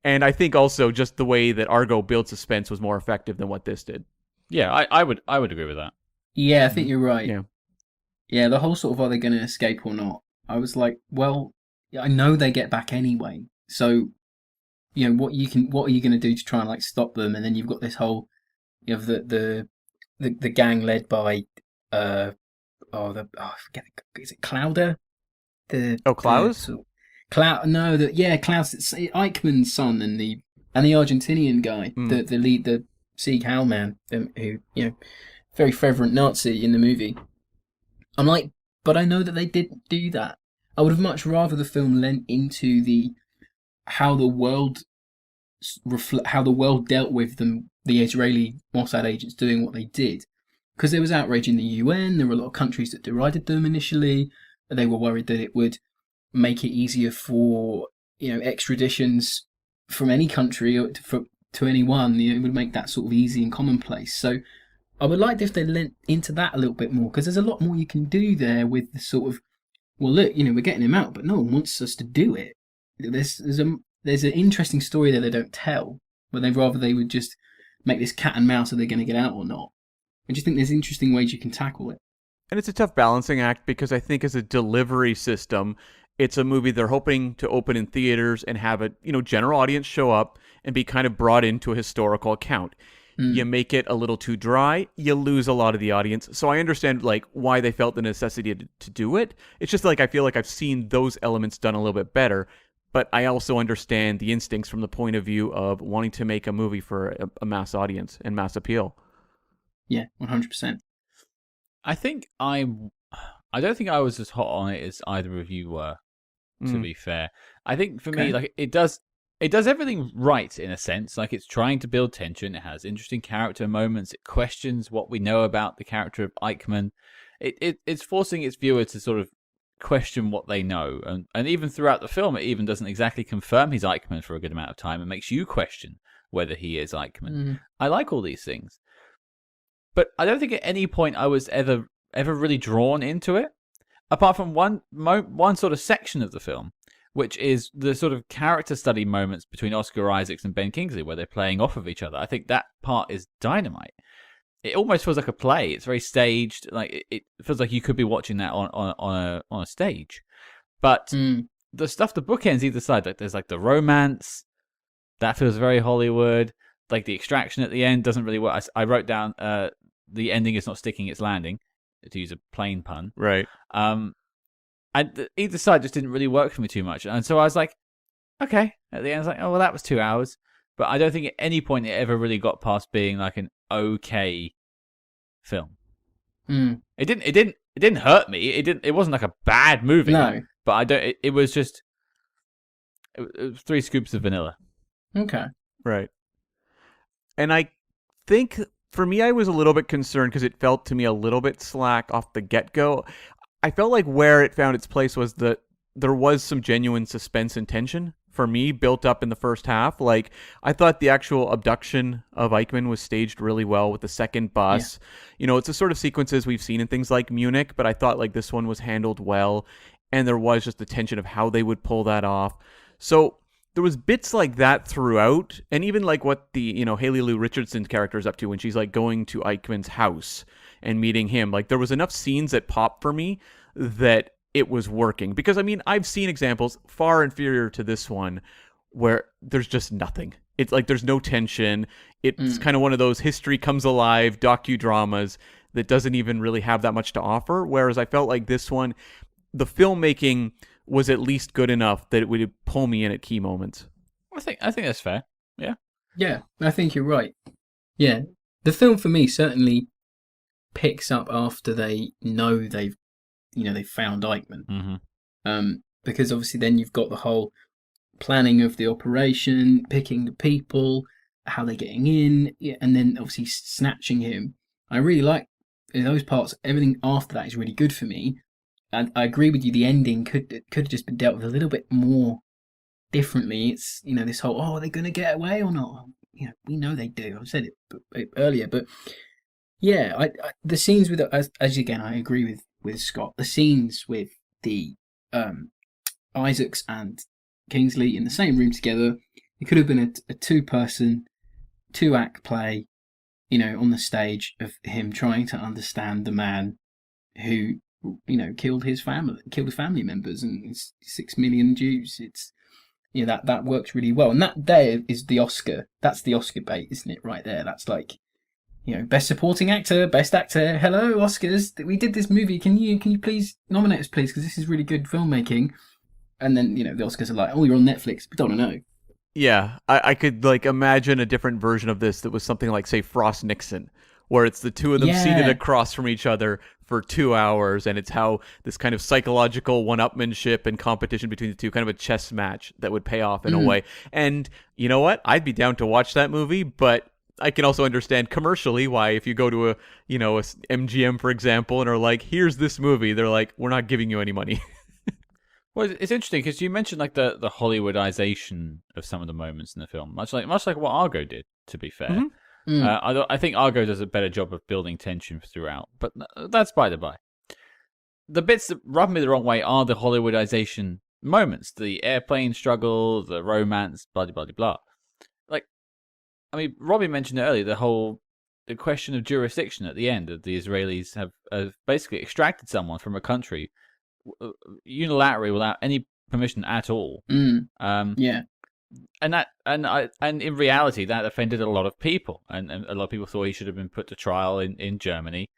And I think also just the way that Argo built suspense was more effective than what this did. Yeah, I would agree with that. Yeah, I think you're right. Yeah, the whole sort of are they going to escape or not? I was like, well, I know they get back anyway. So, what are you going to do to try and like stop them? And then you've got this whole, the gang led by I forget, is it Clouder? Klaus? Klaus. It's Eichmann's son and the Argentinian guy, the lead, the Sieg Heil man, who very fervent Nazi in the movie. I'm like, but I know that they didn't do that. I would have much rather the film lent into how the world dealt with them, the Israeli Mossad agents doing what they did. Because there was outrage in the UN, there were a lot of countries that derided them initially. They were worried that it would make it easier for extraditions from any country to anyone. It would make that sort of easy and commonplace. So I would like if they lent into that a little bit more, because there's a lot more you can do there with the sort of, well, look, we're getting him out, but no one wants us to do it. There's an interesting story there they don't tell, but they would just make this cat and mouse, are they going to get out or not? I just think there's interesting ways you can tackle it. And it's a tough balancing act because I think as a delivery system, it's a movie they're hoping to open in theaters and have a general audience show up and be kind of brought into a historical account. You make it a little too dry, you lose a lot of the audience. So I understand why they felt the necessity to do it. It's just I feel like I've seen those elements done a little bit better. But I also understand the instincts from the point of view of wanting to make a movie for a mass audience and mass appeal. Yeah, 100%. I don't think I was as hot on it as either of you were, to be fair. I think for me, it does everything right in a sense. It's trying to build tension. It has interesting character moments. It questions what we know about the character of Eichmann. It's forcing its viewer to sort of question what they know. And even throughout the film, it even doesn't exactly confirm he's Eichmann for a good amount of time. It makes you question whether he is Eichmann. I like all these things. But I don't think at any point I was ever really drawn into it, apart from one sort of section of the film, which is the sort of character study moments between Oscar Isaacs and Ben Kingsley, where they're playing off of each other. I think that part is dynamite. It almost feels like a play. It's very staged. It feels like you could be watching that on a stage. But the stuff, the bookends either side, there's the romance, that feels very Hollywood. The extraction at the end doesn't really work. I wrote down the ending is not sticking, it's landing, to use a plain pun. Right. And either side just didn't really work for me too much. And so I was like, okay. At the end, I was like, oh, well, that was 2 hours. But I don't think at any point it ever really got past being an okay film. It didn't hurt me. It wasn't a bad movie. No. But it was just it was 3 scoops of vanilla. Okay. Right. And I think for me, I was a little bit concerned because it felt to me a little bit slack off the get-go. I felt like where it found its place was that there was some genuine suspense and tension for me built up in the first half. I thought the actual abduction of Eichmann was staged really well with the second bus. Yeah. It's the sort of sequences we've seen in things like Munich, but I thought this one was handled well. And there was just the tension of how they would pull that off. So there was bits like that throughout, and even what the Haley Lou Richardson's character is up to when she's going to Eichmann's house and meeting him. There was enough scenes that popped for me that it was working. Because I've seen examples far inferior to this one where there's just nothing. It's there's no tension. It's kind of one of those history comes alive docudramas that doesn't even really have that much to offer. Whereas I felt like this one, the filmmaking was at least good enough that it would pull me in at key moments. I think that's fair. Yeah. Yeah, I think you're right. Yeah. The film for me certainly picks up after they know they've found Eichmann. Because obviously then you've got the whole planning of the operation, picking the people, how they're getting in, and then obviously snatching him. I really like those parts. Everything after that is really good for me. And I agree with you. The ending could have just been dealt with a little bit more differently. It's this whole are they going to get away or not? We know they do. I've said it earlier, but yeah, I the scenes with as again I agree with Scott. The scenes with the Isaacs and Kingsley in the same room together. It could have been a 2-person, 2-act play, on the stage of him trying to understand the man who killed his family members and 6 million Jews. It's that works really well, and that there is the Oscar. That's the Oscar bait, isn't it? Right there. That's best supporting actor, best actor. Hello, Oscars. We did this movie. Can you please nominate us, please? Because this is really good filmmaking. And then the Oscars are like, oh, you're on Netflix. We don't want to know. Yeah, I could imagine a different version of this that was something like, say, Frost Nixon, where it's the two of them seated across from each other for 2 hours, and it's how this kind of psychological one-upmanship and competition between the two, kind of a chess match that would pay off in a way. And you know what? I'd be down to watch that movie, but I can also understand commercially why if you go to a MGM, for example, and are like, here's this movie, they're like, we're not giving you any money. Well, it's interesting because you mentioned the Hollywoodization of some of the moments in the film, much like what Argo did. To be fair, I think Argo does a better job of building tension throughout, but that's by the by. The bits that rub me the wrong way are the Hollywoodization moments, the airplane struggle, the romance, blah blah blah. Like, I mean, Robbie mentioned it earlier. The question of jurisdiction at the end. That the Israelis have basically extracted someone from a country unilaterally without any permission at all. Yeah. And in reality, that offended a lot of people, and a lot of people thought he should have been put to trial in Germany,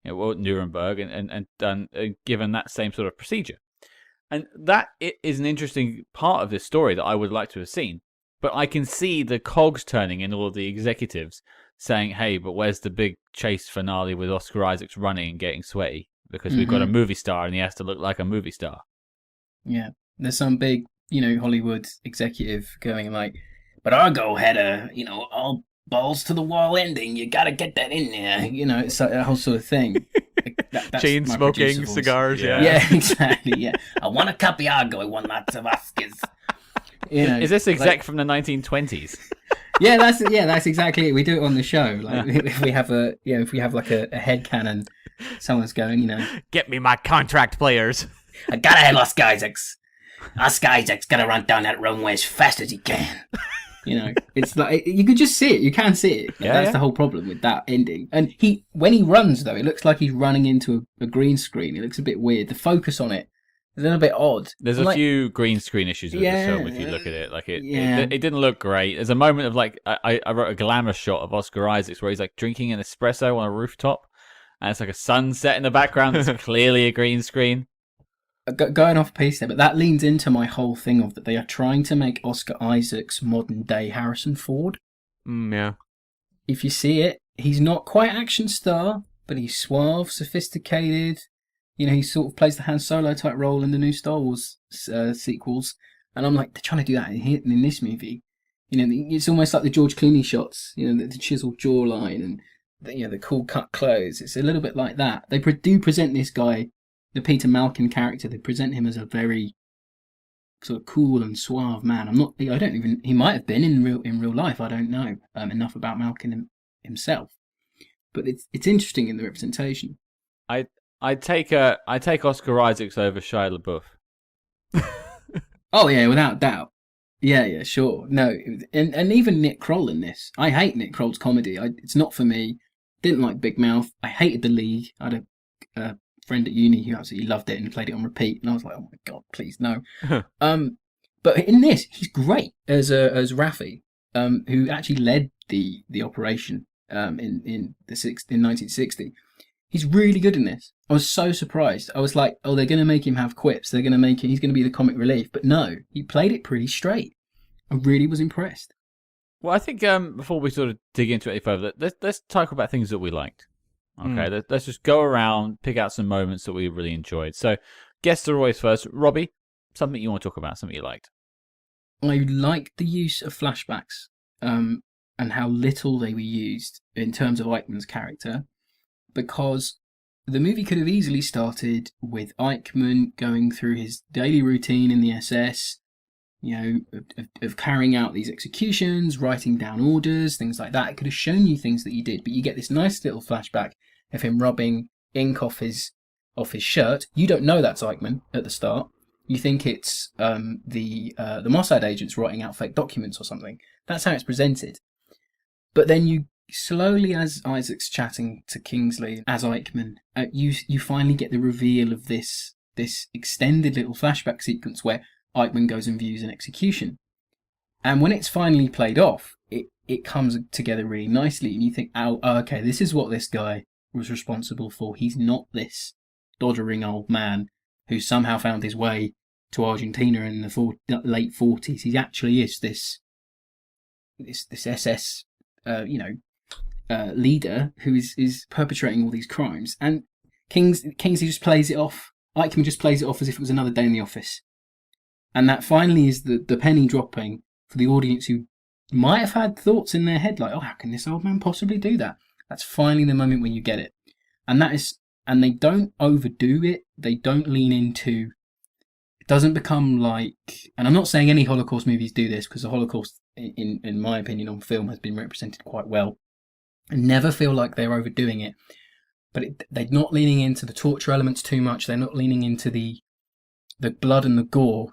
Nuremberg, and done given that same sort of procedure. And that is an interesting part of this story that I would like to have seen. But I can see the cogs turning in all of the executives saying, "Hey, but where's the big chase finale with Oscar Isaacs running and getting sweaty because we've got a movie star and he has to look like a movie star." Yeah, there's some big, Hollywood executive going like, "But Argo had a, all balls to the wall ending. You got to get that in there." It's like that whole sort of thing. That's chain my smoking producer voice. cigars. Yeah, exactly. Yeah, I want a copy Argo. I won lots of Oscars. Is this exec from the 1920s? Yeah, that's exactly it. We do it on the show. Like if we have a headcanon, someone's going, Get me my contract players. I gotta have Oscar Isaacs. Oscar Isaacs gotta run down that runway as fast as he can. It's like you could just see it. You can see it. That's the whole problem with that ending. And when he runs though, it looks like he's running into a green screen. It looks a bit weird. The focus on it is a little bit odd. There's a few green screen issues with this film if you look at it. Like it didn't look great. There's a moment of like I wrote a glamour shot of Oscar Isaacs where he's like drinking an espresso on a rooftop, and it's like a sunset in the background. It's clearly a green screen. Going off piece there, but that leans into my whole thing of that they are trying to make Oscar Isaacs modern day Harrison Ford. Yeah. If you see it, he's not quite action star, but he's suave, sophisticated. He sort of plays the Han Solo type role in the new Star Wars sequels, and I'm like, they're trying to do that in this movie. It's almost like the George Clooney shots. The chiseled jawline and the cool cut clothes. It's a little bit like that. They do present this guy. The Peter Malkin character, they present him as a very sort of cool and suave man. He might have been in real life. I don't know enough about Malkin himself, but it's interesting in the representation. I take Oscar Isaacs over Shia LaBeouf. Oh yeah, without doubt. Yeah, sure. No, and even Nick Kroll in this. I hate Nick Kroll's comedy. It's not for me. Didn't like Big Mouth. I hated The League. I had a friend at uni who absolutely loved it and played it on repeat, and I was like, oh my god, please no. But in this, he's great as Raffi, who actually led the operation in 1960. He's really good in this. I was so surprised. I was like, oh, they're going to make him have quips. He's going to be the comic relief. But no, he played it pretty straight. I really was impressed. Well, I think before we sort of dig into it any further, let's talk about things that we liked. Okay, let's just go around, pick out some moments that we really enjoyed. So, guests are always first. Robbie, something you want to talk about, something you liked? I liked the use of flashbacks and how little they were used in terms of Eichmann's character, because the movie could have easily started with Eichmann going through his daily routine in the SS, of carrying out these executions, writing down orders, things like that. It could have shown you things that he did, but you get this nice little flashback of him rubbing ink off his shirt. You don't know that's Eichmann at the start. You think it's the Mossad agents writing out fake documents or something. That's how it's presented. But then you slowly, as Isaac's chatting to Kingsley as Eichmann, you finally get the reveal of this extended little flashback sequence where Eichmann goes and views an execution. And when it's finally played off, it comes together really nicely, and you think, oh, okay, this is what this guy was responsible for. He's not this doddering old man who somehow found his way to Argentina in the late 40s. He actually is this SS, leader who is perpetrating all these crimes. And Kingsley just plays it off. Eichmann just plays it off as if it was another day in the office. And that finally is the penny dropping for the audience who might have had thoughts in their head like, oh, how can this old man possibly do that? That's finally the moment when you get it. And they don't overdo it. They don't lean into, it doesn't become like, and I'm not saying any Holocaust movies do this, because the Holocaust, in my opinion, on film has been represented quite well I never feel like they're overdoing it. But they're not leaning into the torture elements too much. They're not leaning into the blood and the gore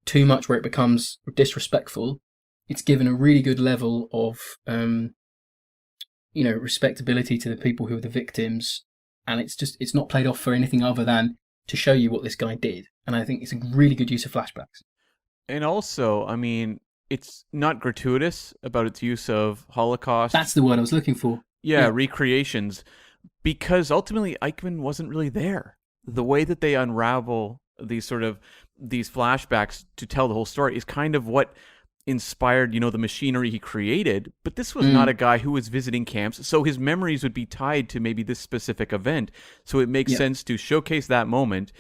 too much where it becomes disrespectful. It's given a really good level of, respectability to the people who are the victims. And it's not played off for anything other than to show you what this guy did. And I think it's a really good use of flashbacks. And also, I mean, it's not gratuitous about its use of Holocaust. That's the word I was looking for. Yeah, recreations. Because ultimately, Eichmann wasn't really there. The way that they unravel these flashbacks to tell the whole story is kind of what inspired, the machinery he created. But this was not a guy who was visiting camps, so his memories would be tied to maybe this specific event. So it makes sense to showcase that moment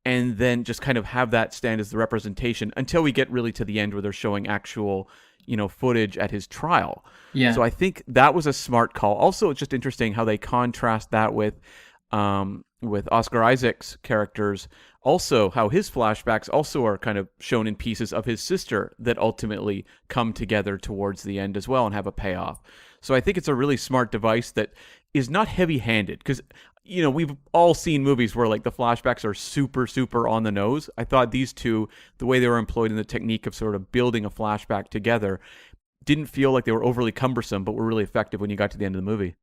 and then just kind of have that stand as the representation until we get really to the end where they're showing actual footage at his trial. Yeah. So I think that was a smart call. Also, it's just interesting how they contrast that with Oscar Isaac's characters. Also, how his flashbacks also are kind of shown in pieces of his sister that ultimately come together towards the end as well and have a payoff. So I think it's a really smart device that is not heavy-handed because we've all seen movies where like the flashbacks are super, super on the nose. I thought these two, the way they were employed in the technique of sort of building a flashback together, didn't feel like they were overly cumbersome, but were really effective when you got to the end of the movie.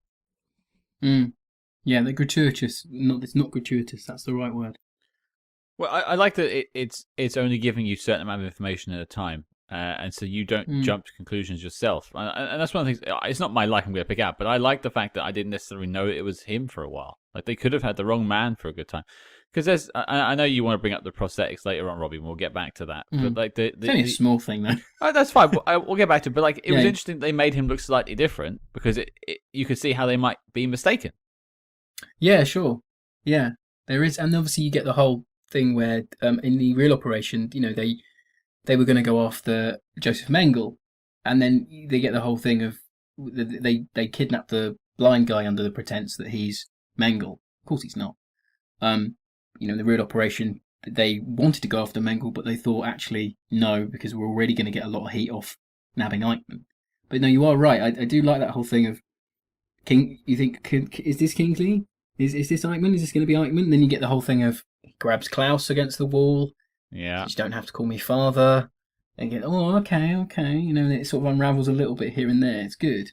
Yeah, they're gratuitous. It's not gratuitous. That's the right word. Well, I like that it's only giving you a certain amount of information at a time. And so you don't jump to conclusions yourself. And that's one of the things, it's not my like I'm going to pick out, but I like the fact that I didn't necessarily know it was him for a while. Like, they could have had the wrong man for a good time. Because I know you want to bring up the prosthetics later on, Robbie, and we'll get back to that. But like it's only a small thing, though. Oh, that's fine. We'll get back to it. But like, it was interesting they made him look slightly different because you could see how they might be mistaken. Yeah, sure. Yeah, there is. And obviously you get the whole thing where in the real operation, they were going to go after Joseph Mengele, and then they get the whole thing of they kidnap the blind guy under the pretense that he's Mengele. Of course he's not. The real operation, they wanted to go after Mengele, but they thought actually no, because we're already going to get a lot of heat off nabbing Eichmann. But no, you are right. I do like that whole thing of King. You think, is this Kingsley? Is this Eichmann? Is this going to be Eichmann? And then you get the whole thing of he grabs Klaus against the wall. Yeah. You don't have to call me father. And get, okay. And it sort of unravels a little bit here and there. It's good.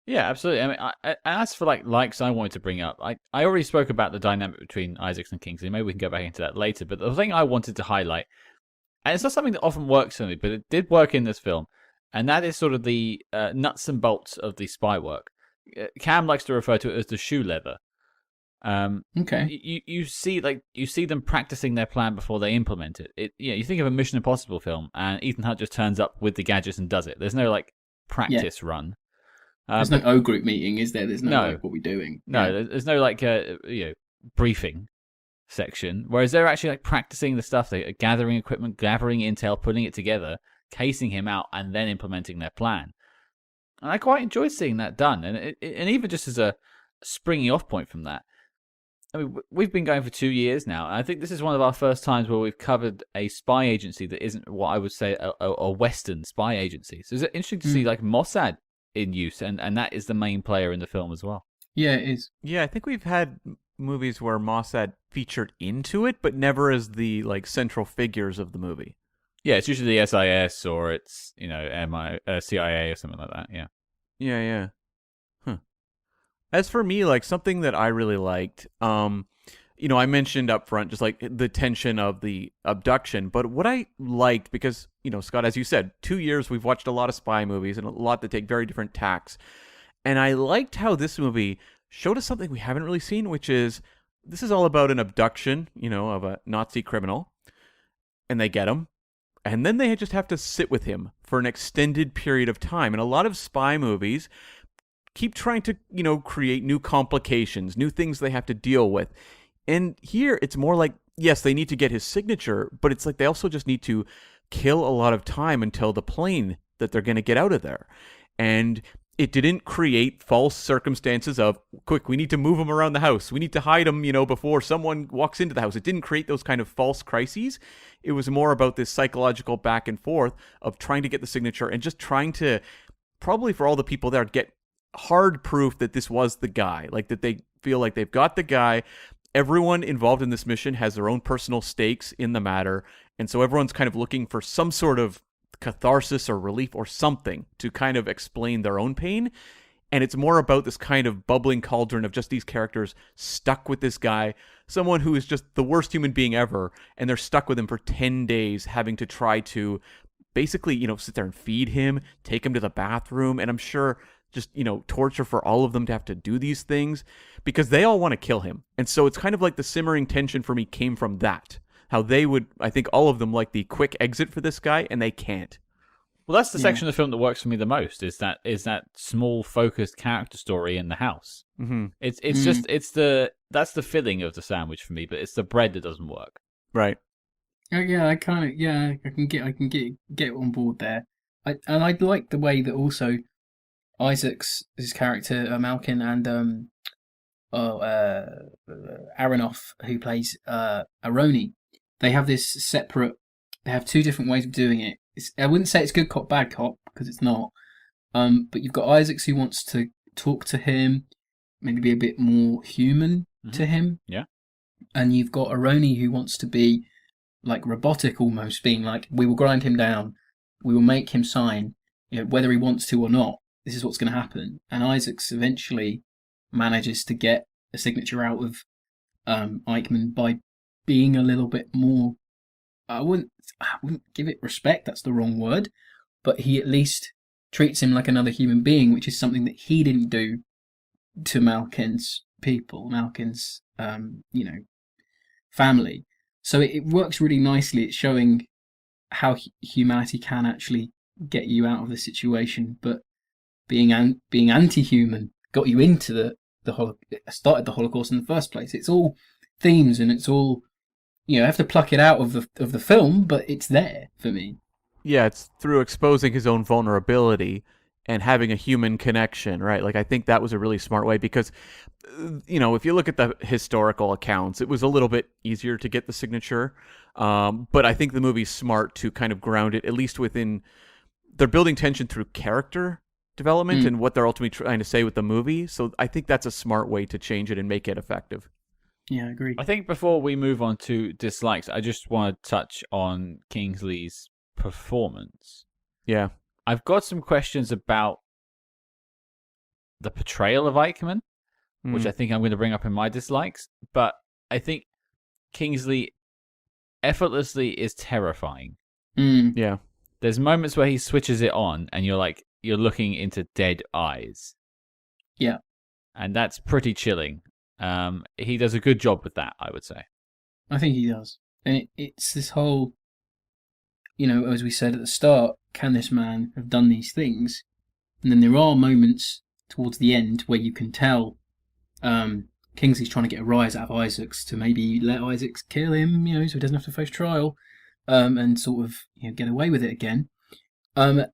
Yeah, absolutely. I mean, as for likes I wanted to bring up, I already spoke about the dynamic between Isaacs and Kingsley. Maybe we can go back into that later. But the thing I wanted to highlight, and it's not something that often works for me, but it did work in this film, and that is sort of the nuts and bolts of the spy work. Cam likes to refer to it as the shoe leather. Okay. You see them practicing their plan before they implement it. You think of a Mission Impossible film, and Ethan Hunt just turns up with the gadgets and does it. There's no practice run. There's no O group meeting, is there? There's no what we're doing. No, there's no briefing section. Whereas they're actually practicing the stuff. They're gathering equipment, gathering intel, putting it together, casing him out, and then implementing their plan. And I quite enjoy seeing that done. And even just as a springing off point from that, I mean, we've been going for 2 years now, and I think this is one of our first times where we've covered a spy agency that isn't what I would say a Western spy agency. So it's interesting to see Mossad in use, and that is the main player in the film as well. Yeah, it is. Yeah, I think we've had movies where Mossad featured into it, but never as the central figures of the movie. Yeah, it's usually the SIS or it's CIA or something like that. Yeah. Yeah. As for me, something that I really liked, I mentioned up front just the tension of the abduction, but what I liked, because, Scott, as you said, 2 years we've watched a lot of spy movies and a lot that take very different tacks. And I liked how this movie showed us something we haven't really seen, which is this is all about an abduction, of a Nazi criminal, and they get him. And then they just have to sit with him for an extended period of time. And a lot of spy movies keep trying to, create new complications, new things they have to deal with. And here it's more like, yes, they need to get his signature, but it's they also just need to kill a lot of time until the plane that they're going to get out of there. And it didn't create false circumstances of, quick, we need to move him around the house. We need to hide him, before someone walks into the house. It didn't create those kind of false crises. It was more about this psychological back and forth of trying to get the signature and just trying to, probably for all the people there, get hard proof that this was the guy, like that they feel like they've got the guy. Everyone involved in this mission has their own personal stakes in the matter, and so everyone's kind of looking for some sort of catharsis or relief or something to kind of explain their own pain. And it's more about this kind of bubbling cauldron of just these characters stuck with this guy, someone who is just the worst human being ever, and they're stuck with him for 10 days, having to try to basically, sit there and feed him, take him to the bathroom, and I'm sure just, torture for all of them to have to do these things because they all want to kill him. And so it's kind of like the simmering tension for me came from that. How they would, I think all of them like the quick exit for this guy, and they can't. Well, that's the section of the film that works for me the most. Is that small, focused character story in the house. Mm-hmm. That's the filling of the sandwich for me, but it's the bread that doesn't work. Right. Yeah, I can get on board there. I like the way that also Isaac's his character Malkin and Aronov, who plays Aroni, they have this separate. They have two different ways of doing it. I wouldn't say it's good cop, bad cop, because it's not. But you've got Isaacs who wants to talk to him, maybe be a bit more human to him. Yeah. And you've got Aroni who wants to be like robotic almost, being like, we will grind him down, we will make him sign, whether he wants to or not, this is what's going to happen. And Isaacs eventually manages to get a signature out of Eichmann by being a little bit more, I wouldn't give it respect, that's the wrong word, but he at least treats him like another human being, which is something that he didn't do to Malkin's people, Malkin's, family. So it works really nicely. It's showing how humanity can actually get you out of the situation, but being anti-human got you into started the Holocaust in the first place. It's all themes, and it's all, you have to pluck it out of the film, but it's there for me. Yeah, it's through exposing his own vulnerability and having a human connection, right? Like, I think that was a really smart way because, if you look at the historical accounts, it was a little bit easier to get the signature. But I think the movie's smart to kind of ground it, at least within, they're building tension through character development and what they're ultimately trying to say with the movie. So I think that's a smart way to change it and make it effective. Yeah, I agree. I think before we move on to dislikes, I just want to touch on Kingsley's performance. Yeah. I've got some questions about the portrayal of Eichmann, which I think I'm going to bring up in my dislikes, but I think Kingsley effortlessly is terrifying. Yeah. There's moments where he switches it on and you're looking into dead eyes. Yeah. And that's pretty chilling. He does a good job with that, I would say. I think he does. And it's this whole, as we said at the start, can this man have done these things? And then there are moments towards the end where you can tell Kingsley's trying to get a rise out of Isaacs to maybe let Isaacs kill him, so he doesn't have to face trial, and sort of get away with it again. And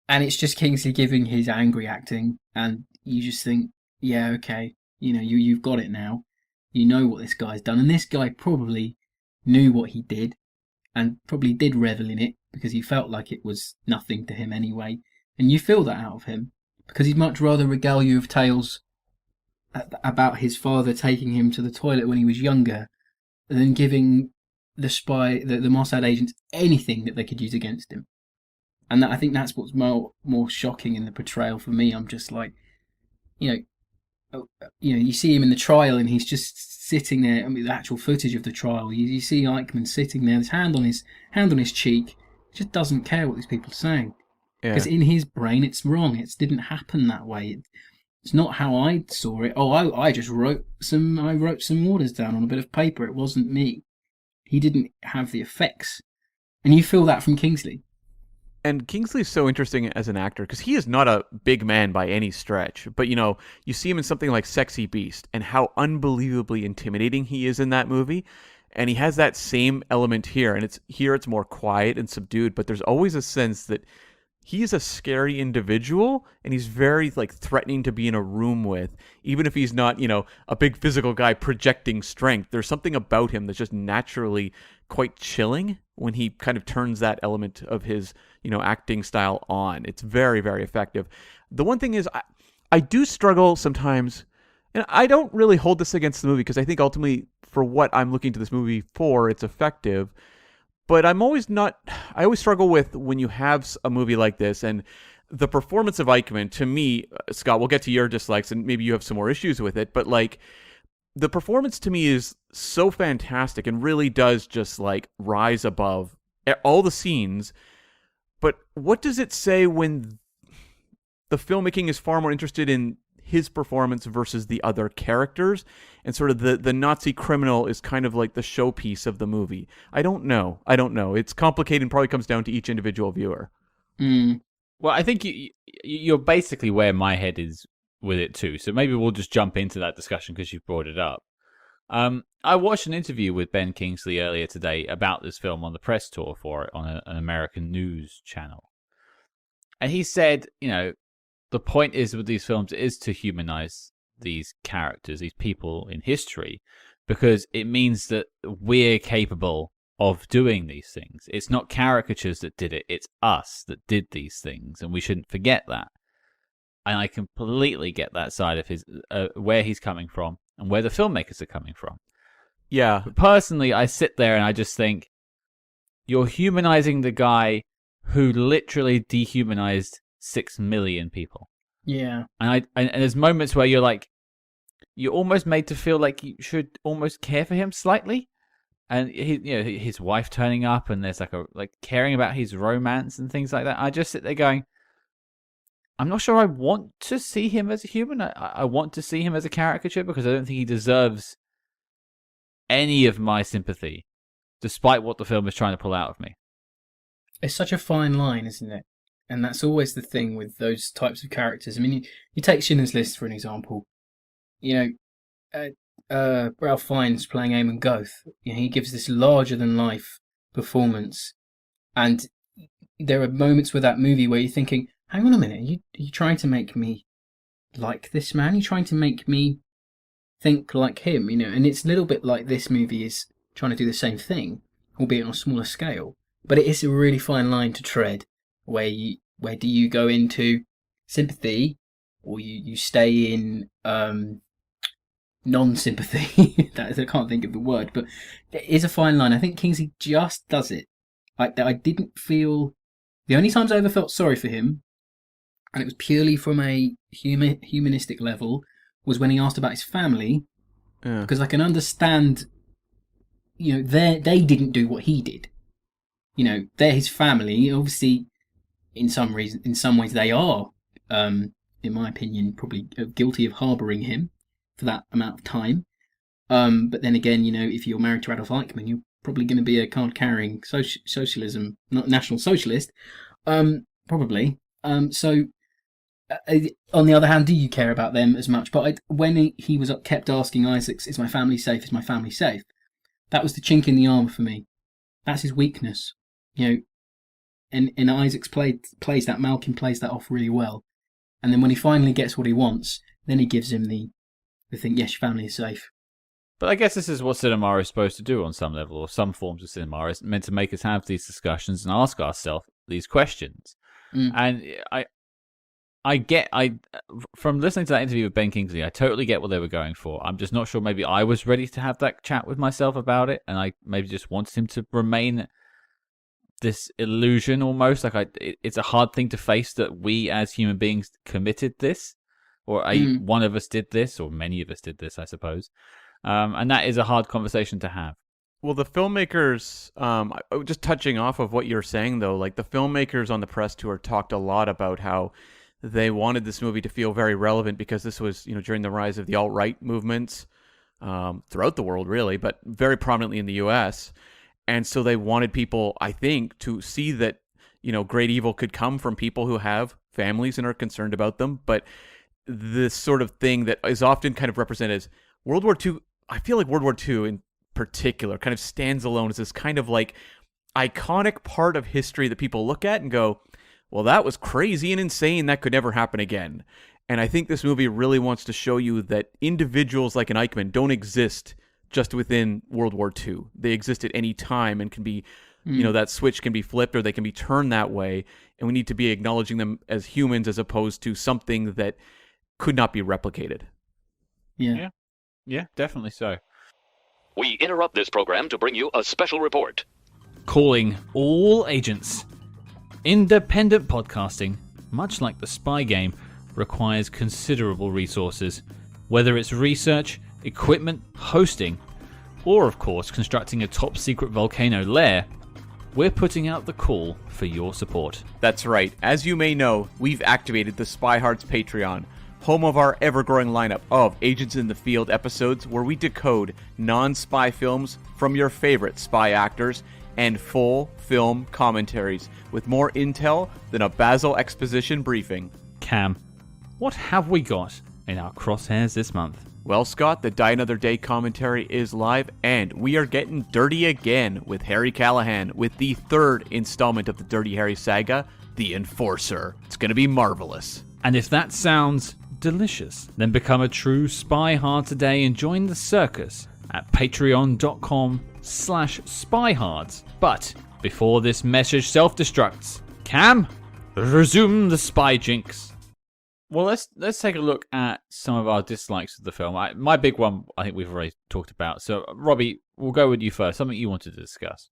it's just Kingsley giving his angry acting, and you just think, yeah, okay, you've got it now. You know what this guy's done, and this guy probably knew what he did, and probably did revel in it because he felt like it was nothing to him anyway. And you feel that out of him because he'd much rather regale you of tales about his father taking him to the toilet when he was younger than giving the Mossad agents anything that they could use against him. And I think that's what's more shocking in the portrayal for me. I'm just like, you see him in the trial and he's just sitting there. I mean, the actual footage of the trial, you see Eichmann sitting there, his hand on his cheek, just doesn't care what these people are saying. Because in his brain, it's wrong. It didn't happen that way. It's not how I saw it. Oh, I just wrote some orders down on a bit of paper. It wasn't me. He didn't have the effects. And you feel that from Kingsley. And Kingsley's so interesting as an actor because he is not a big man by any stretch. But, you see him in something like Sexy Beast and how unbelievably intimidating he is in that movie. And he has that same element here. And it's more quiet and subdued. But there's always a sense that he's a scary individual and he's very threatening to be in a room with, even if he's not, a big physical guy projecting strength. There's something about him that's just naturally quite chilling when he kind of turns that element of his, acting style on. It's very, very effective. The one thing is, I do struggle sometimes, and I don't really hold this against the movie because I think ultimately for what I'm looking to this movie for, it's effective. But I always struggle with when you have a movie like this and the performance of Eichmann, to me, Scott, we'll get to your dislikes and maybe you have some more issues with it, but like the performance to me is so fantastic and really does just like rise above all the scenes. But what does it say when the filmmaking is far more interested in his performance versus the other characters, and sort of the Nazi criminal is kind of like the showpiece of the movie? I don't know. It's complicated and probably comes down to each individual viewer. Well, I think you're basically where my head is with it too. So maybe we'll just jump into that discussion because you brought it up. I watched an interview with Ben Kingsley earlier today about this film on the press tour for it on an American news channel. And he said, the point is with these films is to humanize these characters, these people in history, because it means that we're capable of doing these things. It's not caricatures that did it, it's us that did these things, and we shouldn't forget that. And I completely get that side of his, where he's coming from and where the filmmakers are coming from. Yeah. But personally, I sit there and I just think, you're humanizing the guy who literally dehumanized 6 million people. Yeah. And there's moments where you're almost made to feel like you should almost care for him slightly. And his wife turning up, and there's like caring about his romance and things like that. I just sit there going, I'm not sure I want to see him as a human. I want to see him as a caricature because I don't think he deserves any of my sympathy, despite what the film is trying to pull out of me. It's such a fine line, isn't it? And that's always the thing with those types of characters. I mean, you take Schindler's List for an example. Ralph Fiennes playing Eamon Goeth. He gives this larger-than-life performance. And there are moments with that movie where you're thinking, hang on a minute, are you trying to make me like this man? Are you trying to make me think like him? And it's a little bit like this movie is trying to do the same thing, albeit on a smaller scale. But it is a really fine line to tread. Where do you go into sympathy, or you stay in non-sympathy? I can't think of the word, but it is a fine line. I think Kingsley just does it. I didn't feel... The only times I ever felt sorry for him, and it was purely from a humanistic level, was when he asked about his family, because I can understand, they didn't do what he did. They're his family. Obviously, in some ways they are, in my opinion, probably guilty of harbouring him for that amount of time. But then again, if you're married to Adolf Eichmann, you're probably going to be a card-carrying socialism, not national socialist, probably. So, on the other hand, do you care about them as much? But when he was kept asking Isaacs, "Is my family safe? Is my family safe?" That was the chink in the armour for me. That's his weakness, And Isaacs plays that. Malkin plays that off really well. And then when he finally gets what he wants, then he gives him the thing, yes, your family is safe. But I guess this is what cinema is supposed to do on some level, or some forms of cinema. It's meant to make us have these discussions and ask ourselves these questions. And from listening to that interview with Ben Kingsley, I totally get what they were going for. I'm just not sure maybe I was ready to have that chat with myself about it, and I maybe just wanted him to remain this illusion almost. It's a hard thing to face that we as human beings committed this, or one of us did this, or many of us did this, I suppose. And that is a hard conversation to have. Well, the filmmakers, just touching off of what you're saying, though, like the filmmakers on the press tour talked a lot about how they wanted this movie to feel very relevant because this was, during the rise of the alt-right movements throughout the world, really, but very prominently in the U.S., and so they wanted people, I think, to see that, great evil could come from people who have families and are concerned about them. But this sort of thing that is often kind of represented as World War II, I feel like World War II in particular kind of stands alone as this kind of like iconic part of history that people look at and go, well, that was crazy and insane. That could never happen again. And I think this movie really wants to show you that individuals like an Eichmann don't exist just within World War II. They exist at any time and can be, that switch can be flipped or they can be turned that way. And we need to be acknowledging them as humans as opposed to something that could not be replicated. Yeah. Yeah, definitely so. We interrupt this program to bring you a special report. Calling all agents. Independent podcasting, much like the spy game, requires considerable resources, whether it's research, equipment, hosting, or of course constructing a top secret volcano lair. We're putting out the call for your support. That's right. As you may know, we've activated the SpyHards Patreon, home of our ever-growing lineup of Agents in the Field episodes where we decode non-spy films from your favorite spy actors and full film commentaries with more intel than a Basil exposition briefing. Cam, what have we got in our crosshairs this month? Well, Scott, the Die Another Day commentary is live, and we are getting dirty again with Harry Callahan with the third installment of the Dirty Harry saga, The Enforcer. It's going to be marvelous. And if that sounds delicious, then become a true spy hard today and join the circus at patreon.com/spyhards. But before this message self-destructs, Cam, resume the spy jinx. Well, let's take a look at some of our dislikes of the film. My big one, I think we've already talked about. So, Robbie, we'll go with you first. Something you wanted to discuss.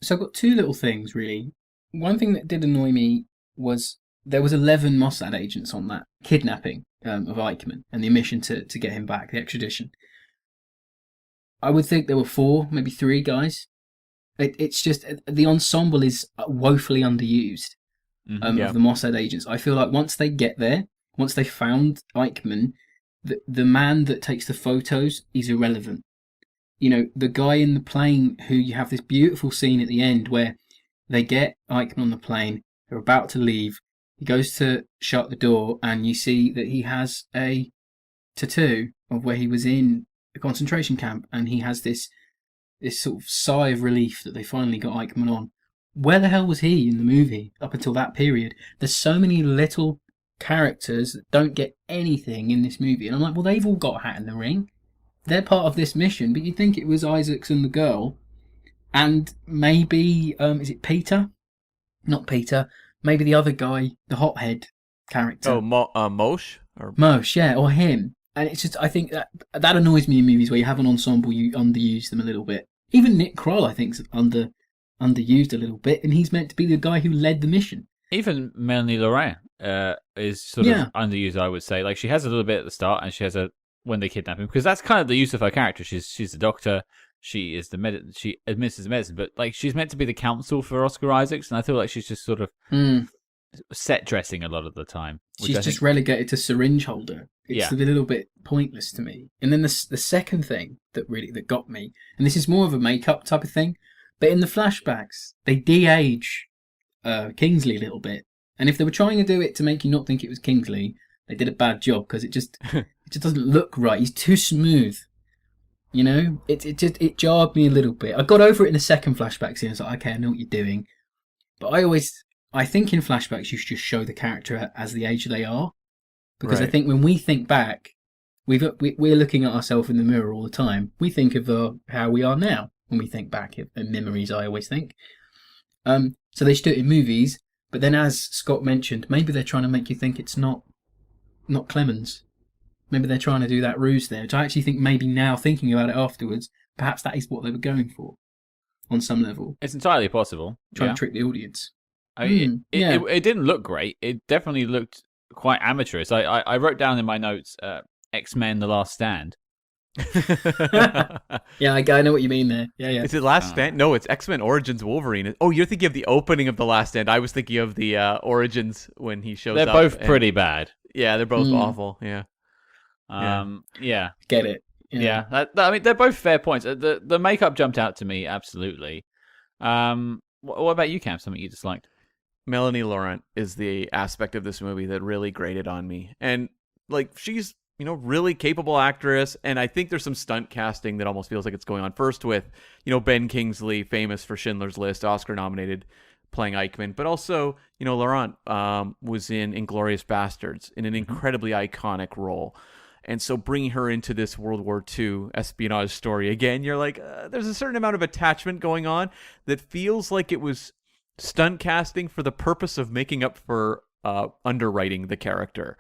So I've got two little things, really. One thing that did annoy me was there was 11 Mossad agents on that kidnapping of Eichmann and the mission to get him back, the extradition. I would think there were 4, maybe 3 guys. It's just the ensemble is woefully underused. Of the Mossad agents. I feel like once they get there, once they found Eichmann, the man that takes the photos is irrelevant. You know, the guy in the plane who you have this beautiful scene at the end where they get Eichmann on the plane, they're about to leave, he goes to shut the door and you see that he has a tattoo of where he was in a concentration camp, and he has this sort of sigh of relief that they finally got Eichmann on. Where the hell was he in the movie up until that period? There's so many little characters that don't get anything in this movie. And I'm like, well, they've all got a hat in the ring. They're part of this mission, but you'd think it was Isaacs and the girl. And maybe, is it Peter? Not Peter. Maybe the other guy, the hothead character. Oh, Moshe? Moshe, yeah, or him. And it's just, I think that annoys me in movies where you have an ensemble, you underuse them a little bit. Even Nick Kroll, I think, is underused a little bit, and he's meant to be the guy who led the mission. Even Mélanie Laurent is sort of underused, I would say. Like, she has a little bit at the start, and she has when they kidnap him, because that's kind of the use of her character. She's the doctor, she is she administers the medicine, but like she's meant to be the counsel for Oscar Isaacs, and I feel like she's just sort of set dressing a lot of the time. She's just relegated to syringe holder. It's a little bit pointless to me. And then the second thing that got me, and this is more of a makeup type of thing, but in the flashbacks, they de-age Kingsley a little bit. And if they were trying to do it to make you not think it was Kingsley, they did a bad job, because it just doesn't look right. He's too smooth. You know? It jarred me a little bit. I got over it in the second flashback scene. I was like, okay, I know what you're doing. But I think in flashbacks you should just show the character as the age they are. Because I think when we think back, we're looking at ourselves in the mirror all the time. We think of how we are now. When we think back in memories, I always think. So they should do it in movies, but then as Scott mentioned, maybe they're trying to make you think it's not Clemens. Maybe they're trying to do that ruse there, which I actually think maybe now, thinking about it afterwards, perhaps that is what they were going for, on some level. It's entirely possible. Trying to trick the audience. I mean, it didn't look great. It definitely looked quite amateurish. I wrote down in my notes, X-Men: The Last Stand. Yeah, I know what you mean there. Yeah. Is it Last Stand? No, it's X-Men Origins Wolverine. Oh, you're thinking of the opening of The Last Stand. I was thinking of the Origins when he shows up. They're both pretty bad. Yeah, they're both awful. Yeah. Get it. Yeah. I mean, they're both fair points. The makeup jumped out to me, absolutely. What about you, Cam? Something you disliked? Mélanie Laurent is the aspect of this movie that really grated on me. And, like, she's really capable actress, and I think there's some stunt casting that almost feels like it's going on. First with, Ben Kingsley, famous for Schindler's List, Oscar-nominated, playing Eichmann, but also, Laurent was in Inglourious Bastards in an incredibly iconic role. And so bringing her into this World War II espionage story, again, you're like, there's a certain amount of attachment going on that feels like it was stunt casting for the purpose of making up for underwriting the character.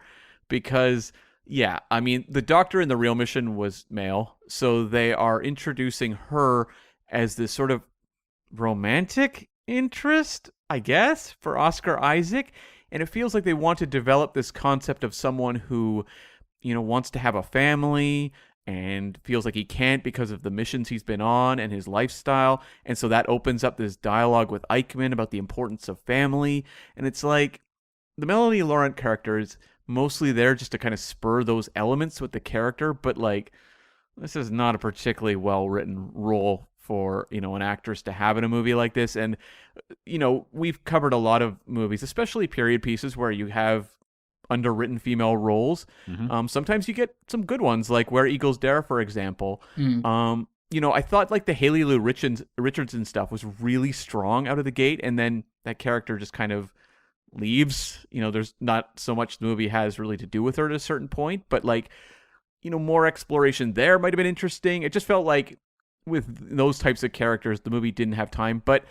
because, yeah, I mean, the doctor in the real mission was male, so they are introducing her as this sort of romantic interest, I guess, for Oscar Isaac, and it feels like they want to develop this concept of someone who, wants to have a family and feels like he can't because of the missions he's been on and his lifestyle, and so that opens up this dialogue with Eichmann about the importance of family, and it's like the Mélanie Laurent character is mostly there just to kind of spur those elements with the character, but like this is not a particularly well-written role for, an actress to have in a movie like this. And, we've covered a lot of movies, especially period pieces where you have underwritten female roles. Mm-hmm. Sometimes you get some good ones, like Where Eagles Dare, for example. I thought like the Haley Lou Richardson stuff was really strong out of the gate, and then that character just kind of leaves. There's not so much the movie has really to do with her at a certain point, but like, more exploration there might have been interesting. It just felt like with those types of characters, the movie didn't have time. But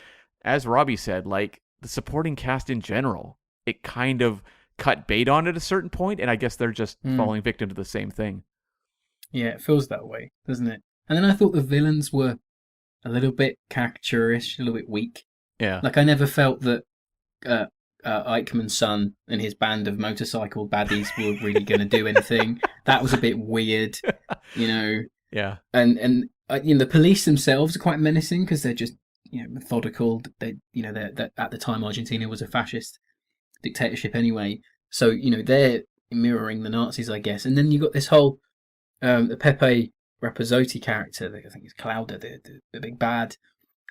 as Robbie said, like the supporting cast in general, it kind of cut bait on at a certain point, and I guess they're just falling victim to the same thing. Yeah, it feels that way, doesn't it? And then I thought the villains were a little bit caricaturish, a little bit weak. Yeah. Like I never felt that Eichmann's son and his band of motorcycle baddies were really going to do anything. That was a bit weird, Yeah. And the police themselves are quite menacing because they're just methodical. They're at the time Argentina was a fascist dictatorship anyway, so they're mirroring the Nazis, I guess. And then you got this whole the Pepe Rapazotti character. I think it's Claudia, the big bad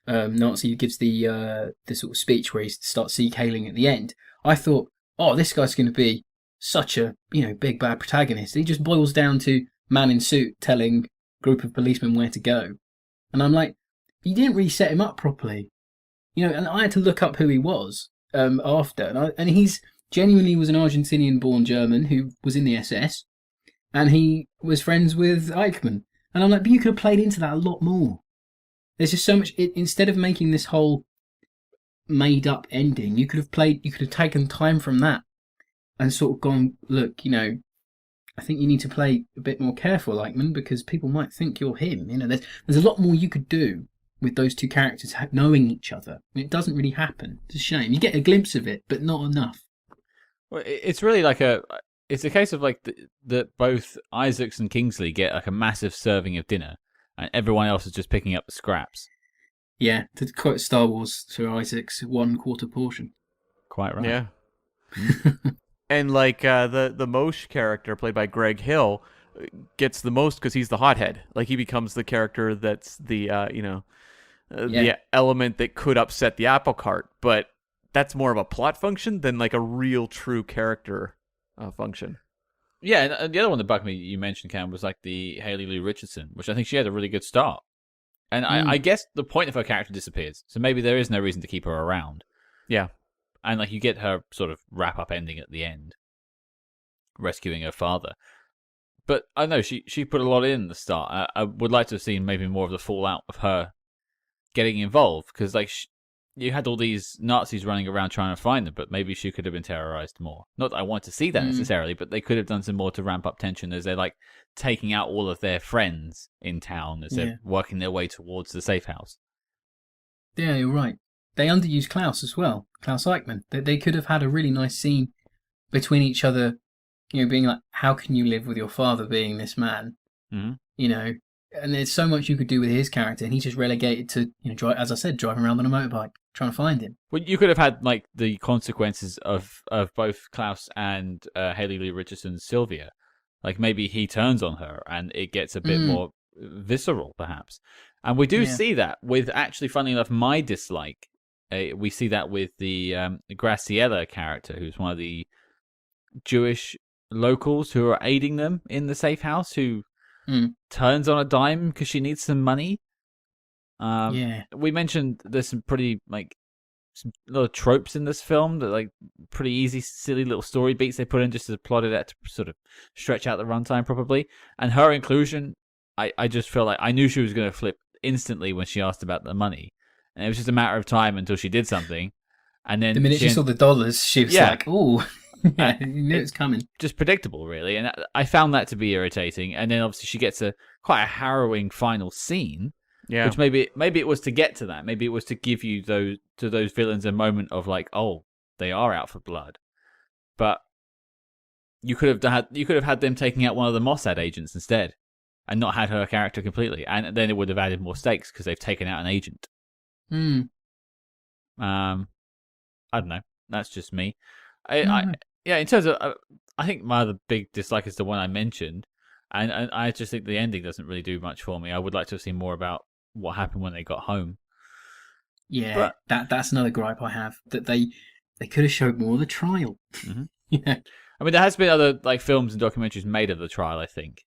Nazi who gives the sort of speech where he starts seek-hailing at the end. I thought, this guy's going to be such a big bad protagonist. He just boils down to man in suit telling group of policemen where to go, and I'm like, you didn't really set him up properly, and I had to look up who he was after, and he's genuinely was an Argentinian-born German who was in the SS, and he was friends with Eichmann, and I'm like, but you could have played into that a lot more. There's just so much. Instead of making this whole made-up ending, you could have taken time from that and sort of gone, look, I think you need to play a bit more careful, Eichmann, because people might think you're him. There's a lot more you could do with those two characters knowing each other. It doesn't really happen. It's a shame. You get a glimpse of it, but not enough. Well, it's really like it's a case of like that both Isaacs and Kingsley get like a massive serving of dinner, and everyone else is just picking up the scraps. Yeah, to quote Star Wars, Sir Isaac's 1/4 portion. Quite right. Yeah. And like the Moshe character played by Greg Hill gets the most because he's the hothead. Like he becomes the character that's the the element that could upset the apple cart, but that's more of a plot function than like a real true character function. Yeah, and the other one that bugged me you mentioned, Cam, was like the Haley Lou Richardson, which I think she had a really good start. And I guess the point of her character disappears, so maybe there is no reason to keep her around. Yeah. And like you get her sort of wrap-up ending at the end, rescuing her father. But I know she put a lot in the start. I would like to have seen maybe more of the fallout of her getting involved, because like you had all these Nazis running around trying to find them, but maybe she could have been terrorized more. Not that I want to see that necessarily, but they could have done some more to ramp up tension as they're like taking out all of their friends in town as they're working their way towards the safe house. Yeah, you're right. They underused Klaus as well, Klaus Eichmann. They could have had a really nice scene between each other, being like, how can you live with your father being this man? Mm-hmm. And there's so much you could do with his character, and he's just relegated to, as I said, driving around on a motorbike, trying to find him. Well, you could have had like the consequences of both Klaus and Haley Lou Richardson's Sylvia. Like maybe he turns on her, and it gets a bit more visceral, perhaps. And we do see that with, actually, funnily enough, my dislike. We see that with the Graciela character, who's one of the Jewish locals who are aiding them in the safe house, who turns on a dime because she needs some money. We mentioned there's some pretty some little tropes in this film that like pretty easy, silly little story beats they put in just to plot it out to sort of stretch out the runtime probably. And her inclusion, I just felt like I knew she was going to flip instantly when she asked about the money. And it was just a matter of time until she did something. And then the minute she saw the dollars, she was like, "Ooh." Yeah, you knew it was coming. Just predictable, really. And I found that to be irritating. And then obviously she gets quite a harrowing final scene. Yeah. Which maybe it was to get to that. Maybe it was to give you those villains a moment of like, oh, they are out for blood. But you could have had them taking out one of the Mossad agents instead, and not had her character completely, and then it would have added more stakes because they've taken out an agent. I don't know. That's just me. In terms of, I think my other big dislike is the one I mentioned, and I just think the ending doesn't really do much for me. I would like to have seen more about what happened when they got home. Yeah, that's another gripe I have, that they could have showed more of the trial. Mm-hmm. Yeah. I mean, there has been other like films and documentaries made of the trial, I think.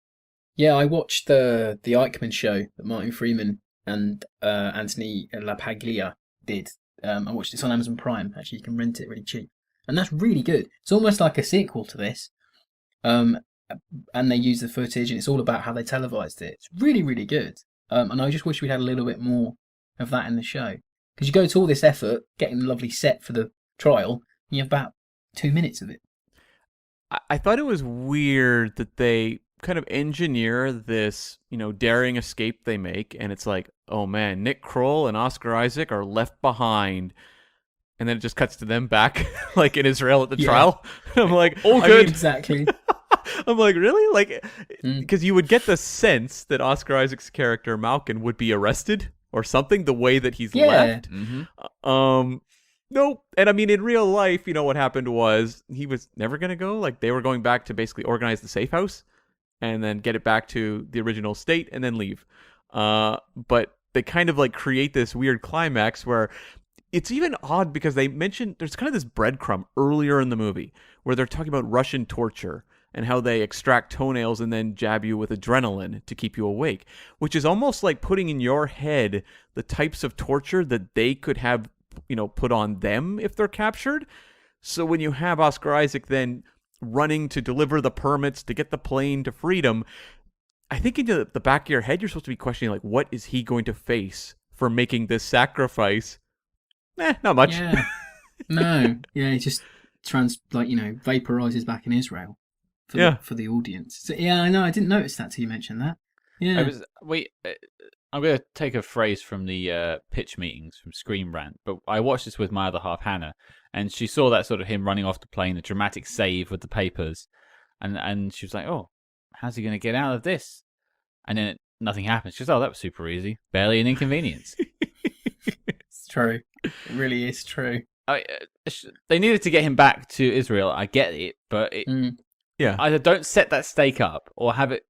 Yeah, I watched the Eichmann show that Martin Freeman and Anthony LaPaglia did. I watched it. It's on Amazon Prime. Actually, you can rent it really cheap, and that's really good. It's almost like a sequel to this. And they use the footage, and it's all about how they televised it. It's really, really good. And I just wish we'd had a little bit more of that in the show, because you go to all this effort getting a lovely set for the trial, and you have about 2 minutes of it. I thought it was weird that they kind of engineer this, daring escape they make, and it's like, oh man, Nick Kroll and Oscar Isaac are left behind, and then it just cuts to them back, like in Israel at the trial. I'm like, all good. Exactly. I'm like, really? Like, because you would get the sense that Oscar Isaac's character Malkin would be arrested or something, the way that he's left. Mm-hmm. Nope. And I mean, in real life, what happened was he was never going to go. Like, they were going back to basically organize the safe house and then get it back to the original state and then leave. But they kind of like create this weird climax where it's even odd because they mentioned there's kind of this breadcrumb earlier in the movie where they're talking about Russian torture and how they extract toenails and then jab you with adrenaline to keep you awake, which is almost like putting in your head the types of torture that they could have, put on them if they're captured. So when you have Oscar Isaac then running to deliver the permits to get the plane to freedom, I think into the back of your head, you're supposed to be questioning, like, what is he going to face for making this sacrifice? Not much. Yeah. No. Yeah, he just vaporizes back in Israel for the audience. So, yeah, I know. I didn't notice that till you mentioned that. Yeah. I'm going to take a phrase from the pitch meetings from Screen Rant, but I watched this with my other half, Hannah, and she saw that sort of him running off the plane, a dramatic save with the papers, and she was like, oh, how's he going to get out of this? And then nothing happens. She goes, oh, that was super easy. Barely an inconvenience. It's true. It really is true. They needed to get him back to Israel. I get it, but either don't set that stake up or have it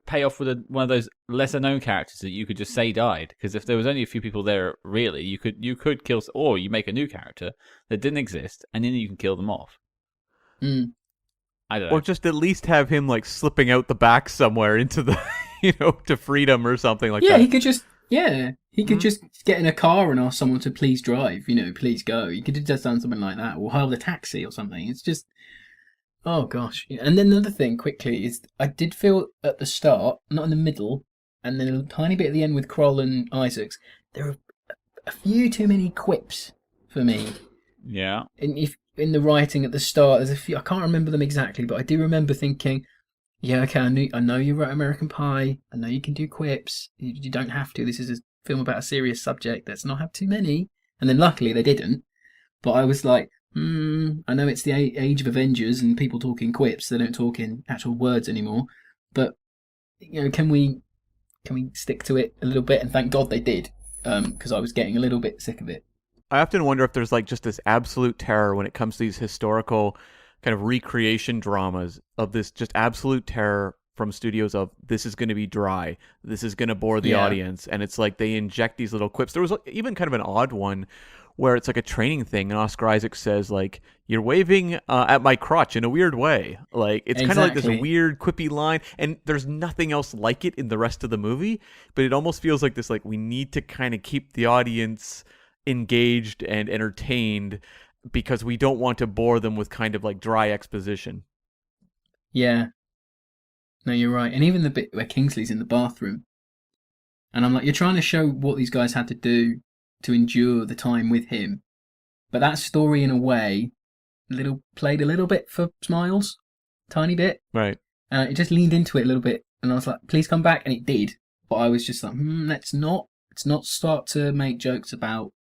pay off with one of those lesser known characters that you could just say died. Because if there was only a few people there, really, you could kill, or you make a new character that didn't exist, and then you can kill them off. I don't know. Or just at least have him like slipping out the back somewhere into the, to freedom or something like that. Yeah, he could just just get in a car and ask someone to please drive, please go. He could have just done something like that, or hail a taxi or something. It's just, oh gosh. And then another thing quickly is I did feel at the start, not in the middle, and then a tiny bit at the end with Kroll and Isaacs, there are a few too many quips for me. Yeah. In the writing at the start, there's a few, I can't remember them exactly, but I do remember thinking, yeah, okay, I know you wrote American Pie, I know you can do quips, you don't have to, this is a film about a serious subject, let's not have too many. And then luckily they didn't, but I was like, I know it's the age of Avengers and people talking quips, they don't talk in actual words anymore, but can we stick to it a little bit? And thank God they did, because I was getting a little bit sick of it. I often wonder if there's like just this absolute terror when it comes to these historical kind of recreation dramas of this just absolute terror from studios of this is going to be dry, this is going to bore the audience, and it's like they inject these little quips. There was even kind of an odd one where it's like a training thing, and Oscar Isaac says like, "You're waving at my crotch in a weird way." Like it's kind of like this weird quippy line, and there's nothing else like it in the rest of the movie. But it almost feels like this, like we need to kind of keep the audience engaged and entertained because we don't want to bore them with kind of like dry exposition. Yeah. No, you're right. And even the bit where Kingsley's in the bathroom, and I'm like, you're trying to show what these guys had to do to endure the time with him, but that story in a way played a little bit for smiles, tiny bit. Right. It just leaned into it a little bit, and I was like, "Please come back," and it did. But I was just like, let's not start to make jokes about,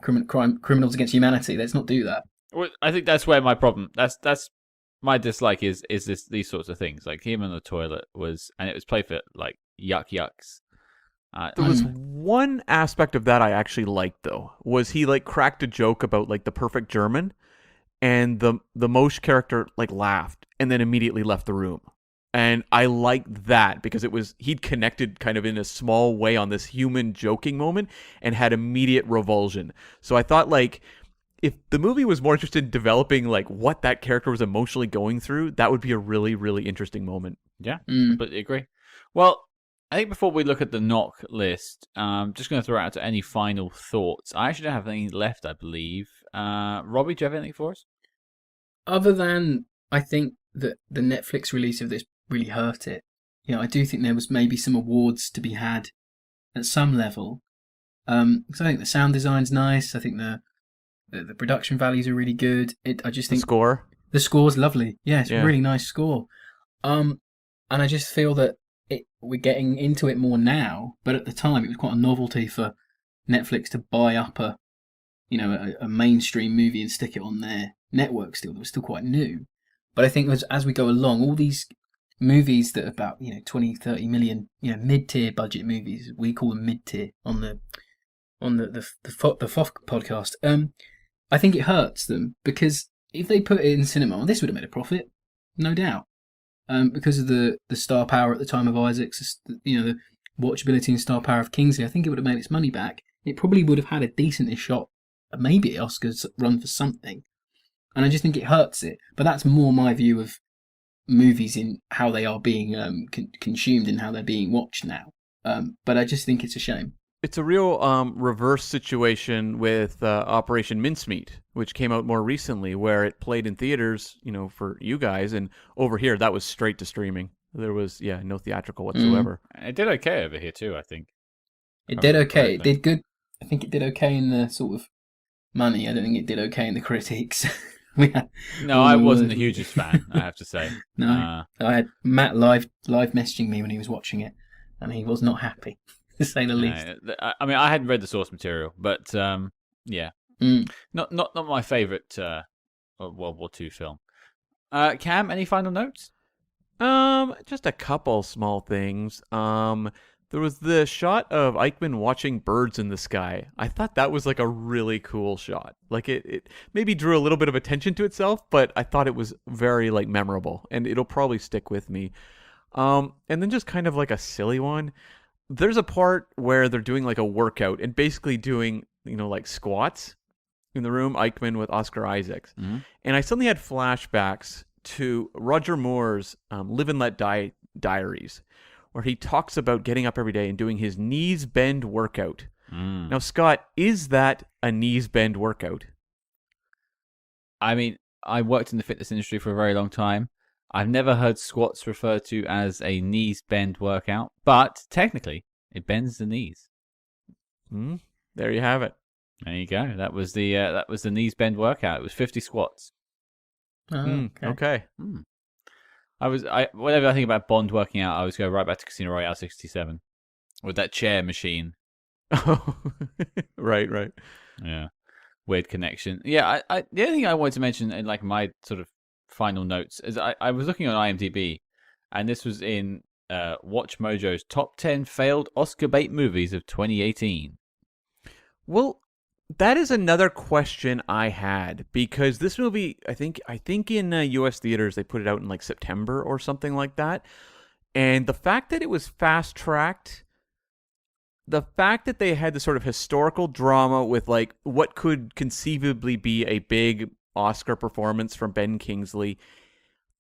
criminals against humanity. Let's not do that. Well, I think that's where my problem. That's my dislike is these sorts of things. Like him on the toilet and it was played for like yucks. There was one aspect of that I actually liked, though, was he like cracked a joke about like the perfect German, and the Mosh character like laughed and then immediately left the room. And I liked that because he'd connected kind of in a small way on this human joking moment and had immediate revulsion. So I thought like if the movie was more interested in developing like what that character was emotionally going through, that would be a really, really interesting moment. Yeah, completely agree. Well, I think before we look at the knock list, just going to throw out to any final thoughts. I actually don't have anything left, I believe. Robbie, do you have anything for us? Other than, I think that the Netflix release of this really hurt it. I do think there was maybe some awards to be had at some level. Because I think the sound design's nice. I think the production values are really good. I just think the score's lovely. Yeah, it's a really nice score. And I just feel that we're getting into it more now, but at the time it was quite a novelty for Netflix to buy up a mainstream movie and stick it on their network still. That was still quite new. But I think as we go along, all these movies that are about 20, 30 million, mid-tier budget movies, we call them mid-tier on the FOF podcast. I think it hurts them because if they put it in cinema, this would have made a profit, no doubt. Because of the star power at the time of Isaac's, the watchability and star power of Kingsley, I think it would have made its money back. It probably would have had a decentish shot, maybe an Oscars run for something. And I just think it hurts it. But that's more my view of movies in how they are being consumed and how they're being watched now. But I just think it's a shame. It's a real reverse situation with Operation Mincemeat, which came out more recently, where it played in theaters, for you guys, and over here that was straight to streaming. There was, no theatrical whatsoever. It did okay over here too, I think. It did okay. It did good. I think it did okay in the sort of money. I don't think it did okay in the critics. No, I wasn't the hugest fan, I have to say. No, I had Matt live messaging me when he was watching it, and he was not happy. To say the least. I mean, I hadn't read the source material, but not my favourite World War II film. Cam, any final notes? Just a couple small things. There was the shot of Eichmann watching birds in the sky. I thought that was like a really cool shot. Like it maybe drew a little bit of attention to itself, but I thought it was very like memorable, and it'll probably stick with me. And then just kind of like a silly one. There's a part where they're doing like a workout and basically doing, like squats in the room, Eichmann with Oscar Isaacs. Mm-hmm. And I suddenly had flashbacks to Roger Moore's Live and Let Die diaries, where he talks about getting up every day and doing his knees bend workout. Now, Scott, is that a knees bend workout? I mean, I worked in the fitness industry for a very long time. I've never heard squats referred to as a knees bend workout, but technically, it bends the knees. There you have it. There you go. That was the knees bend workout. It was 50 squats. Okay. Whenever I think about Bond working out, I always go right back to Casino Royale 67 with that chair machine. Oh, right. Yeah, weird connection. Yeah, the only thing I wanted to mention in like my sort of final notes is I was looking on IMDb, and this was in Watch Mojo's top 10 failed Oscar bait movies of 2018. Well, that is another question I had, because this movie, I think in U.S. theaters they put it out in like September or something like that, and the fact that it was fast tracked, the fact that they had the sort of historical drama with like what could conceivably be a big Oscar performance from Ben Kingsley,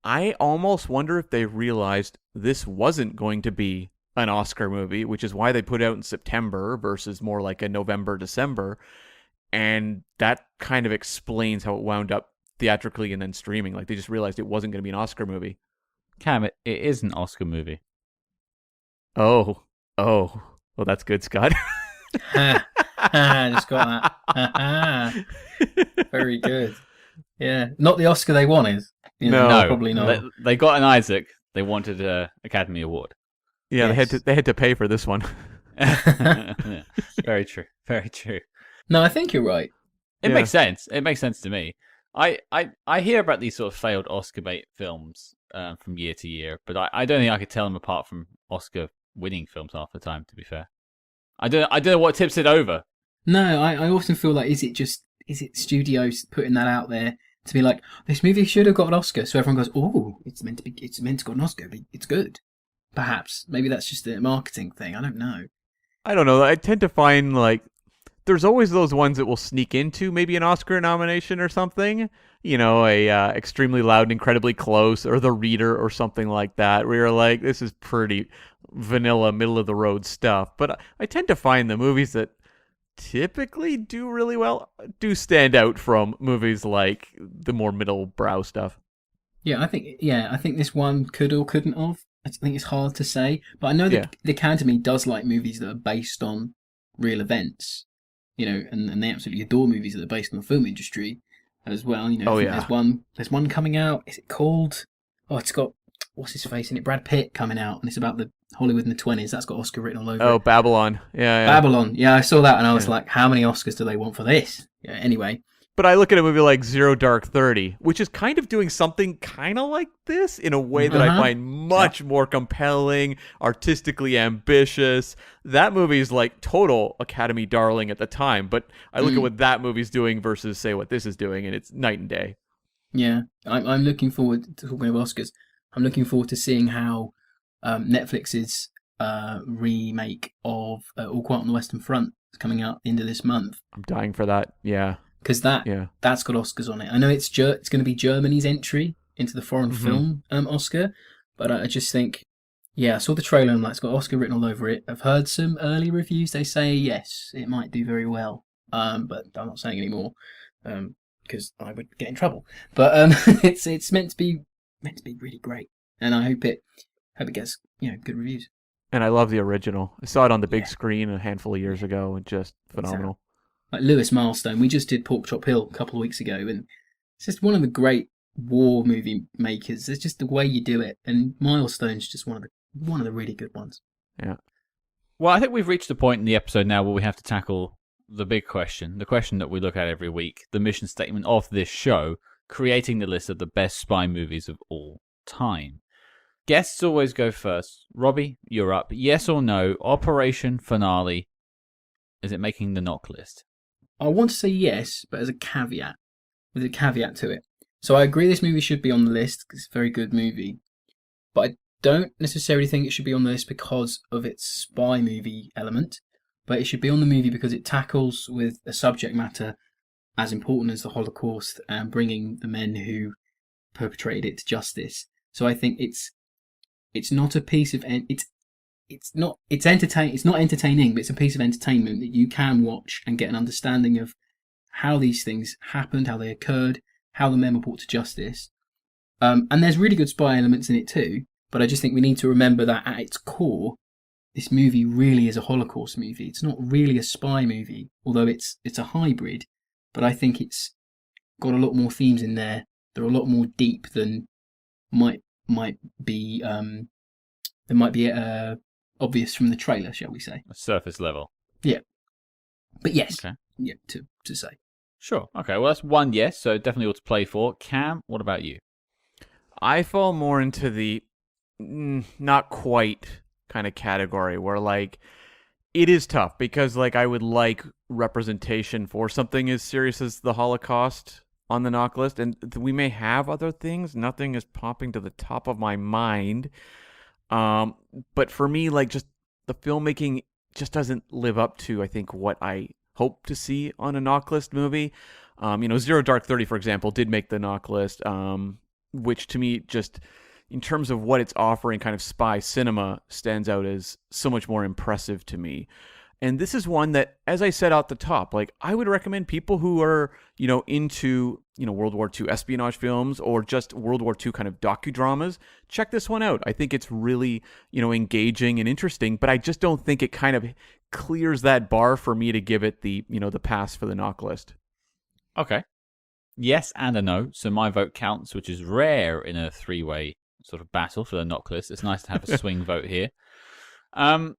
I almost wonder if they realized this wasn't going to be an Oscar movie, which is why they put it out in September versus more like a November, December. And that kind of explains how it wound up theatrically and then streaming. Like they just realized it wasn't going to be an Oscar movie. Cam, it is an Oscar movie. Oh, well, that's good, Scott. Just got that. Very good. Yeah, not the Oscar they wanted. No, probably not. They got an Isaac. They wanted an Academy Award. Yeah, Yes. they had to pay for this one. Very true. Very true. No, I think you're right. It Yeah. makes sense. It makes sense to me. I hear about these sort of failed Oscar bait films from year to year, but I don't think I could tell them apart from Oscar winning films half the time. To be fair, I don't know what tips it over. No, I often feel like is it studios putting that out there to be like, this movie should have got an Oscar, so everyone goes, oh, it's meant to get an Oscar, but it's good. Perhaps maybe that's just a marketing thing. I don't know. I don't know. I tend to find like there's always those ones that will sneak into maybe an Oscar nomination or something. A extremely loud and incredibly close, or The Reader or something like that, where you're like, this is pretty vanilla, middle of the road stuff. But I tend to find the movies that typically do really well do stand out from movies like the more middle brow stuff. Yeah, I think this one could or couldn't have. I think it's hard to say, but I know that the Academy does like movies that are based on real events, and they absolutely adore movies that are based on the film industry as well. There's one coming out. Is it called? Oh, it's got what's his face in it? Brad Pitt coming out, and it's about the Hollywood in the 20s. That's got Oscar written all over it. Oh, Babylon. Yeah. Babylon. Yeah, I saw that, and I was like, how many Oscars do they want for this? Yeah, anyway. But I look at a movie like Zero Dark 30, which is kind of doing something kind of like this in a way that I find much more compelling, artistically ambitious. That movie is like total Academy darling at the time, but I look at what that movie's doing versus, say, what this is doing, and it's night and day. Yeah, I'm looking forward to talking about Oscars. I'm looking forward to seeing how Netflix's remake of All Quiet on the Western Front is coming out at the end of this month. I'm dying for that, yeah. Because that's got Oscars on it. I know it's going to be Germany's entry into the foreign film Oscar, but I just think, I saw the trailer and it's got Oscar written all over it. I've heard some early reviews. They say yes, it might do very well, but I'm not saying anymore because I would get in trouble. But it's meant to be really great, and I hope it gets good reviews. And I love the original. I saw it on the big screen a handful of years ago, and just phenomenal. Like Lewis Milestone, we just did Pork Chop Hill a couple of weeks ago, and it's just one of the great war movie makers. It's just the way you do it, and Milestone's just one of the really good ones. Yeah. Well, I think we've reached a point in the episode now where we have to tackle the big question, the question that we look at every week, the mission statement of this show, creating the list of the best spy movies of all time. Guests always go first. Robbie, you're up. Yes or no? Operation Finale. Is it making the knock list? I want to say yes, but as a caveat. There's a caveat to it. So I agree this movie should be on the list because it's a very good movie. But I don't necessarily think it should be on the list because of its spy movie element. But it should be on the movie because it tackles with a subject matter as important as the Holocaust and bringing the men who perpetrated it to justice. So I think it's not a piece of it's not entertaining, but it's a piece of entertainment that you can watch and get an understanding of how these things happened, how they occurred, how the men were brought to justice. And there's really good spy elements in it too, but I just think we need to remember that at its core, this movie really is a Holocaust movie. It's not really a spy movie, although it's a hybrid, but I think it's got a lot more themes in there. They're a lot more deep than might be obvious from the trailer, shall we say? A surface level. Yeah. But yes. Okay. Yeah, to say. Sure. Okay, well, that's one yes, so definitely ought to play for. Cam, what about you? I fall more into the not quite kind of category where, like, it is tough because, like, I would like representation for something as serious as the Holocaust on the knock list, and we may have other things. Nothing is popping to the top of my mind. But for me, like, just the filmmaking just doesn't live up to, I think, what I hope to see on a knock list movie. Zero Dark 30, for example, did make the knock list, which to me, just in terms of what it's offering, kind of spy cinema, stands out as so much more impressive to me. And this is one that, as I said out the top, like, I would recommend people who are, into, World War II espionage films or just World War II kind of docudramas, check this one out. I think it's really, engaging and interesting, but I just don't think it kind of clears that bar for me to give it the, the pass for the knock list. Okay. yes and a no. So my vote counts, which is rare in a three-way sort of battle for the knock list. It's nice to have a swing vote here. I'm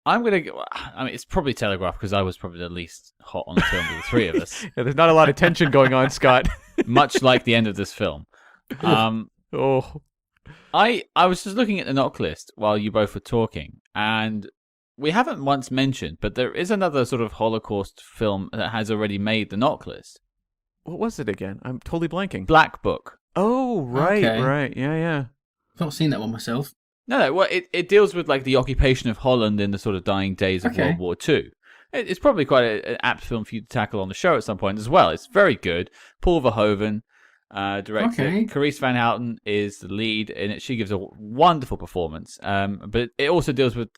going to... I mean, it's probably telegraphed because I was probably the least hot on the film of the three of us. Yeah, there's not a lot of tension going on, Scott. Much like the end of this film. Oh. I was just looking at the knock list while you both were talking, and we haven't once mentioned, but there is another sort of Holocaust film that has already made the knock list. What was it again? I'm totally blanking. Black Book. Oh, right, Okay. right. Yeah. I've not seen that one myself. No, well, it deals with like the occupation of Holland in the sort of dying days of Okay. World War II. It's probably quite an apt film for you to tackle on the show at some point as well. It's very good. Paul Verhoeven directs it. Carice Van Houten is the lead in it. She gives a wonderful performance. But it also deals with...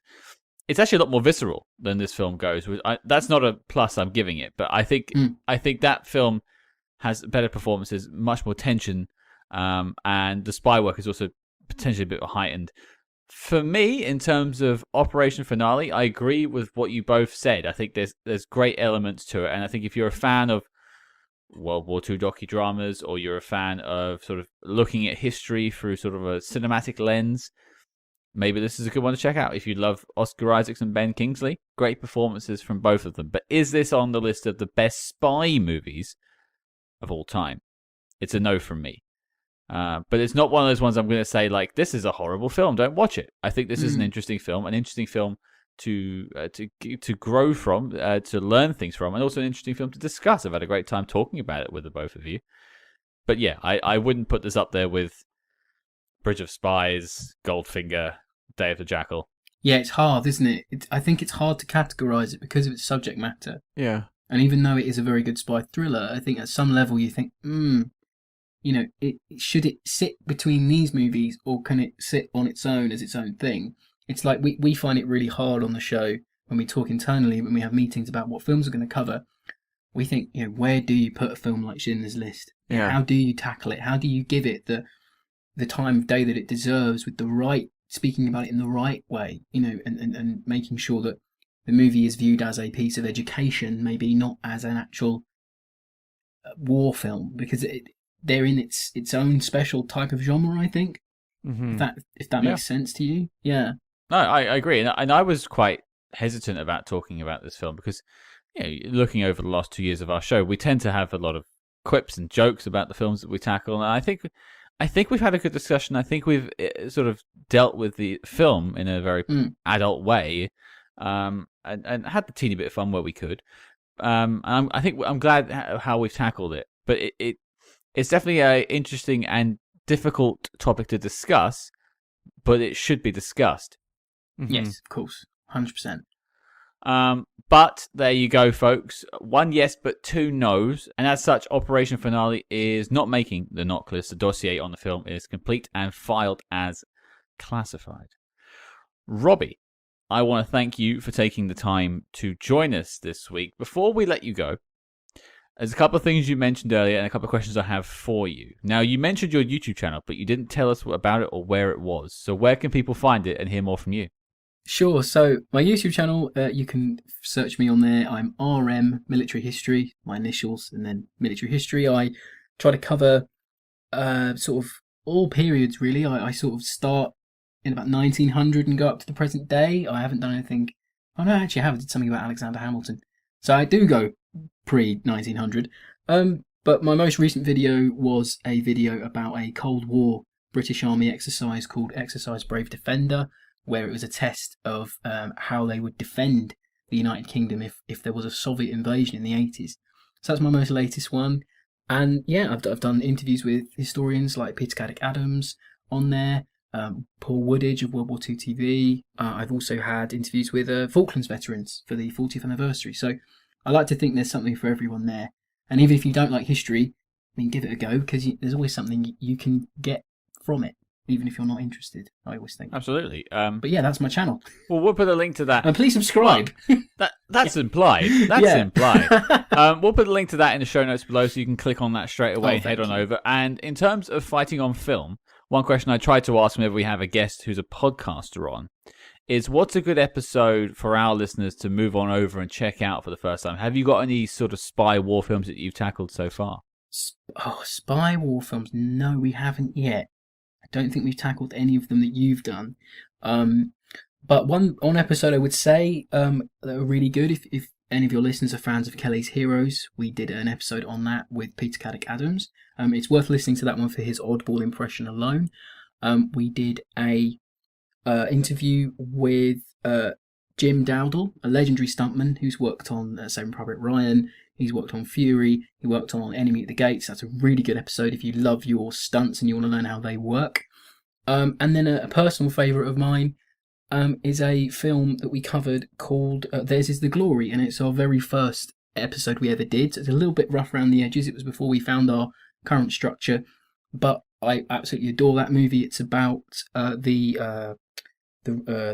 It's actually a lot more visceral than this film goes. That's not a plus I'm giving it, but I think that film has better performances, much more tension, and the spy work is also potentially a bit heightened. For me, in terms of Operation Finale, I agree with what you both said. I think there's great elements to it, and I think if you're a fan of World War II docudramas, or you're a fan of sort of looking at history through sort of a cinematic lens, maybe this is a good one to check out. If you love Oscar Isaacs and Ben Kingsley, great performances from both of them. But is this on the list of the best spy movies of all time? It's a no from me. But it's not one of those ones I'm going to say, like, this is a horrible film, don't watch it. I think this is an interesting film to grow from, to learn things from, and also an interesting film to discuss. I've had a great time talking about it with the both of you. But yeah, I wouldn't put this up there with Bridge of Spies, Goldfinger, Day of the Jackal. Yeah, it's hard, isn't it? I think it's hard to categorise it because of its subject matter. Yeah. And even though it is a very good spy thriller, I think at some level you think, should it sit between these movies, or can it sit on its own as its own thing? It's like we find it really hard on the show when we talk internally, when we have meetings about what films we're going to cover. We think, where do you put a film like Schindler's List? Yeah. How do you tackle it? How do you give it the time of day that it deserves, with the right, speaking about it in the right way, and making sure that the movie is viewed as a piece of education, maybe not as an actual war film, because they're in its own special type of genre, I think. Mm-hmm. If that makes sense to you. Yeah. No, I agree. And I was quite hesitant about talking about this film because, looking over the last 2 years of our show, we tend to have a lot of quips and jokes about the films that we tackle. And I think we've had a good discussion. I think we've sort of dealt with the film in a very adult way, and had the teeny bit of fun where we could. And I'm glad how we've tackled it. But it's definitely an interesting and difficult topic to discuss, but it should be discussed. Mm-hmm. Yes, of course. 100%. But there you go, folks. 1 yes, but 2 no's. And as such, Operation Finale is not making the knock list. The dossier on the film is complete and filed as classified. Robbie, I want to thank you for taking the time to join us this week. Before we let you go, there's a couple of things you mentioned earlier and a couple of questions I have for you. Now, you mentioned your YouTube channel, but you didn't tell us about it or where it was. So where can people find it and hear more from you? Sure. So my YouTube channel, you can search me on there. I'm RM Military History, my initials, and then Military History. I try to cover sort of all periods, really. I sort of start in about 1900 and go up to the present day. I haven't done anything... Oh, no, actually, I have. I did something about Alexander Hamilton. So I do go pre-1900. But my most recent video was a video about a Cold War British Army exercise called Exercise Brave Defender, where it was a test of how they would defend the United Kingdom if there was a Soviet invasion in the 80s. So that's my most latest one. And yeah, I've done interviews with historians like Peter Caddick Adams on there, Paul Woodidge of World War II TV. I've also had interviews with Falklands veterans for the 40th anniversary. So I like to think there's something for everyone there. And even if you don't like history, I mean, give it a go, because there's always something you can get from it, even if you're not interested, I always think. Absolutely. But yeah, that's my channel. Well, we'll put a link to that. And please subscribe. That's implied. That's implied. We'll put a link to that in the show notes below, so you can click on that straight away and head on over. And in terms of fighting on film, one question I try to ask whenever we have a guest who's a podcaster on is, what's a good episode for our listeners to move on over and check out for the first time? Have you got any sort of spy war films that you've tackled so far? Spy war films. No, we haven't yet. I don't think we've tackled any of them that you've done. But one episode I would say that are really good. If any of your listeners are fans of Kelly's Heroes, we did an episode on that with Peter Caddick-Adams. It's worth listening to that one for his oddball impression alone. We did a interview with Jim Dowdle, a legendary stuntman who's worked on Saving Private Ryan. He's worked on Fury. He worked on Enemy at the Gates. That's a really good episode if you love your stunts and you want to learn how they work. And then a personal favourite of mine is a film that we covered called Theirs is the Glory, and it's our very first episode we ever did. So it's a little bit rough around the edges. It was before we found our current structure, but I absolutely adore that movie. It's about the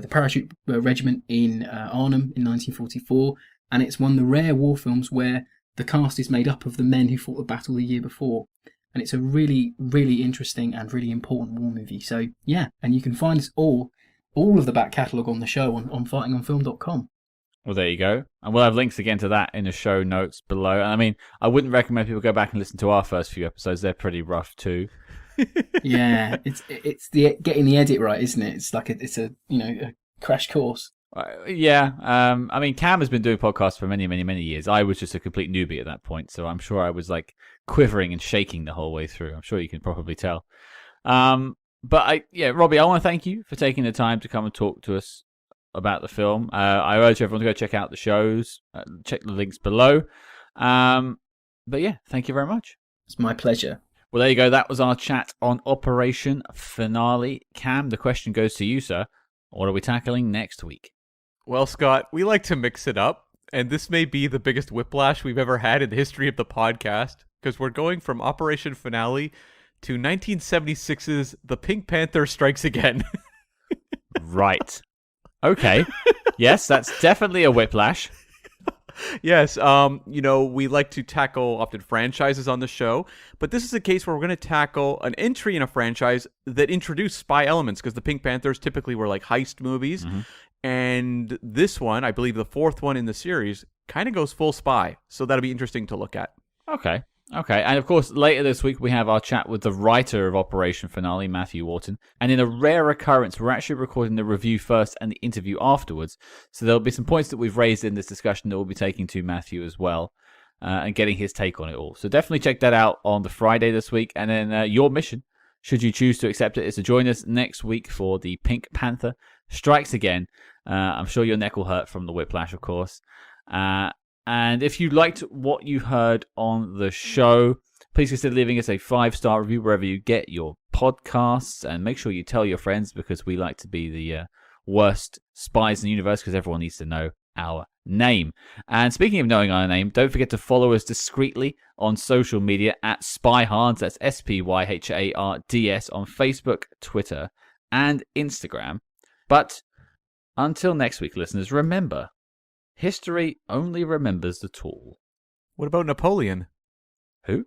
parachute regiment in Arnhem in 1944, and it's one of the rare war films where the cast is made up of the men who fought the battle the year before. And it's a really, really interesting and really important war movie. So, yeah, and you can find us all of the back catalogue on the show on fightingonfilm.com. Well, there you go. And we'll have links again to that in the show notes below. And I mean, I wouldn't recommend people go back and listen to our first few episodes. They're pretty rough too. Yeah, it's the getting the edit right, isn't it? It's like a crash course. Yeah. I mean, Cam has been doing podcasts for many, many, many years. I was just a complete newbie at that point, so I'm sure I was like quivering and shaking the whole way through. I'm sure you can probably tell. But Robbie, I want to thank you for taking the time to come and talk to us about the film. I urge everyone to go check out the shows, check the links below. But yeah, thank you very much. It's my pleasure. Well, there you go. That was our chat on Operation Finale. Cam, the question goes to you, sir. What are we tackling next week? Well, Scott, we like to mix it up, and this may be the biggest whiplash we've ever had in the history of the podcast, because we're going from Operation Finale to 1976's The Pink Panther Strikes Again. Right. Okay. Yes, that's definitely a whiplash. Yes, we like to tackle often franchises on the show, but this is a case where we're going to tackle an entry in a franchise that introduced spy elements, because the Pink Panthers typically were like heist movies, and this one, I believe the fourth one in the series, kind of goes full spy, so that'll be interesting to look at. Okay, and of course, later this week we have our chat with the writer of Operation Finale, Matthew Wharton, and in a rare occurrence, we're actually recording the review first and the interview afterwards, so there'll be some points that we've raised in this discussion that we'll be taking to Matthew as well, and getting his take on it all. So definitely check that out on the Friday this week, and then your mission, should you choose to accept it, is to join us next week for the Pink Panther Strikes Again. I'm sure your neck will hurt from the whiplash, of course. And if you liked what you heard on the show, please consider leaving us a 5-star review wherever you get your podcasts. And make sure you tell your friends, because we like to be the worst spies in the universe, because everyone needs to know our name. And speaking of knowing our name, don't forget to follow us discreetly on social media at SpyHards. That's SpyHards on Facebook, Twitter, and Instagram. But until next week, listeners, remember, history only remembers the tall. What about Napoleon? Who?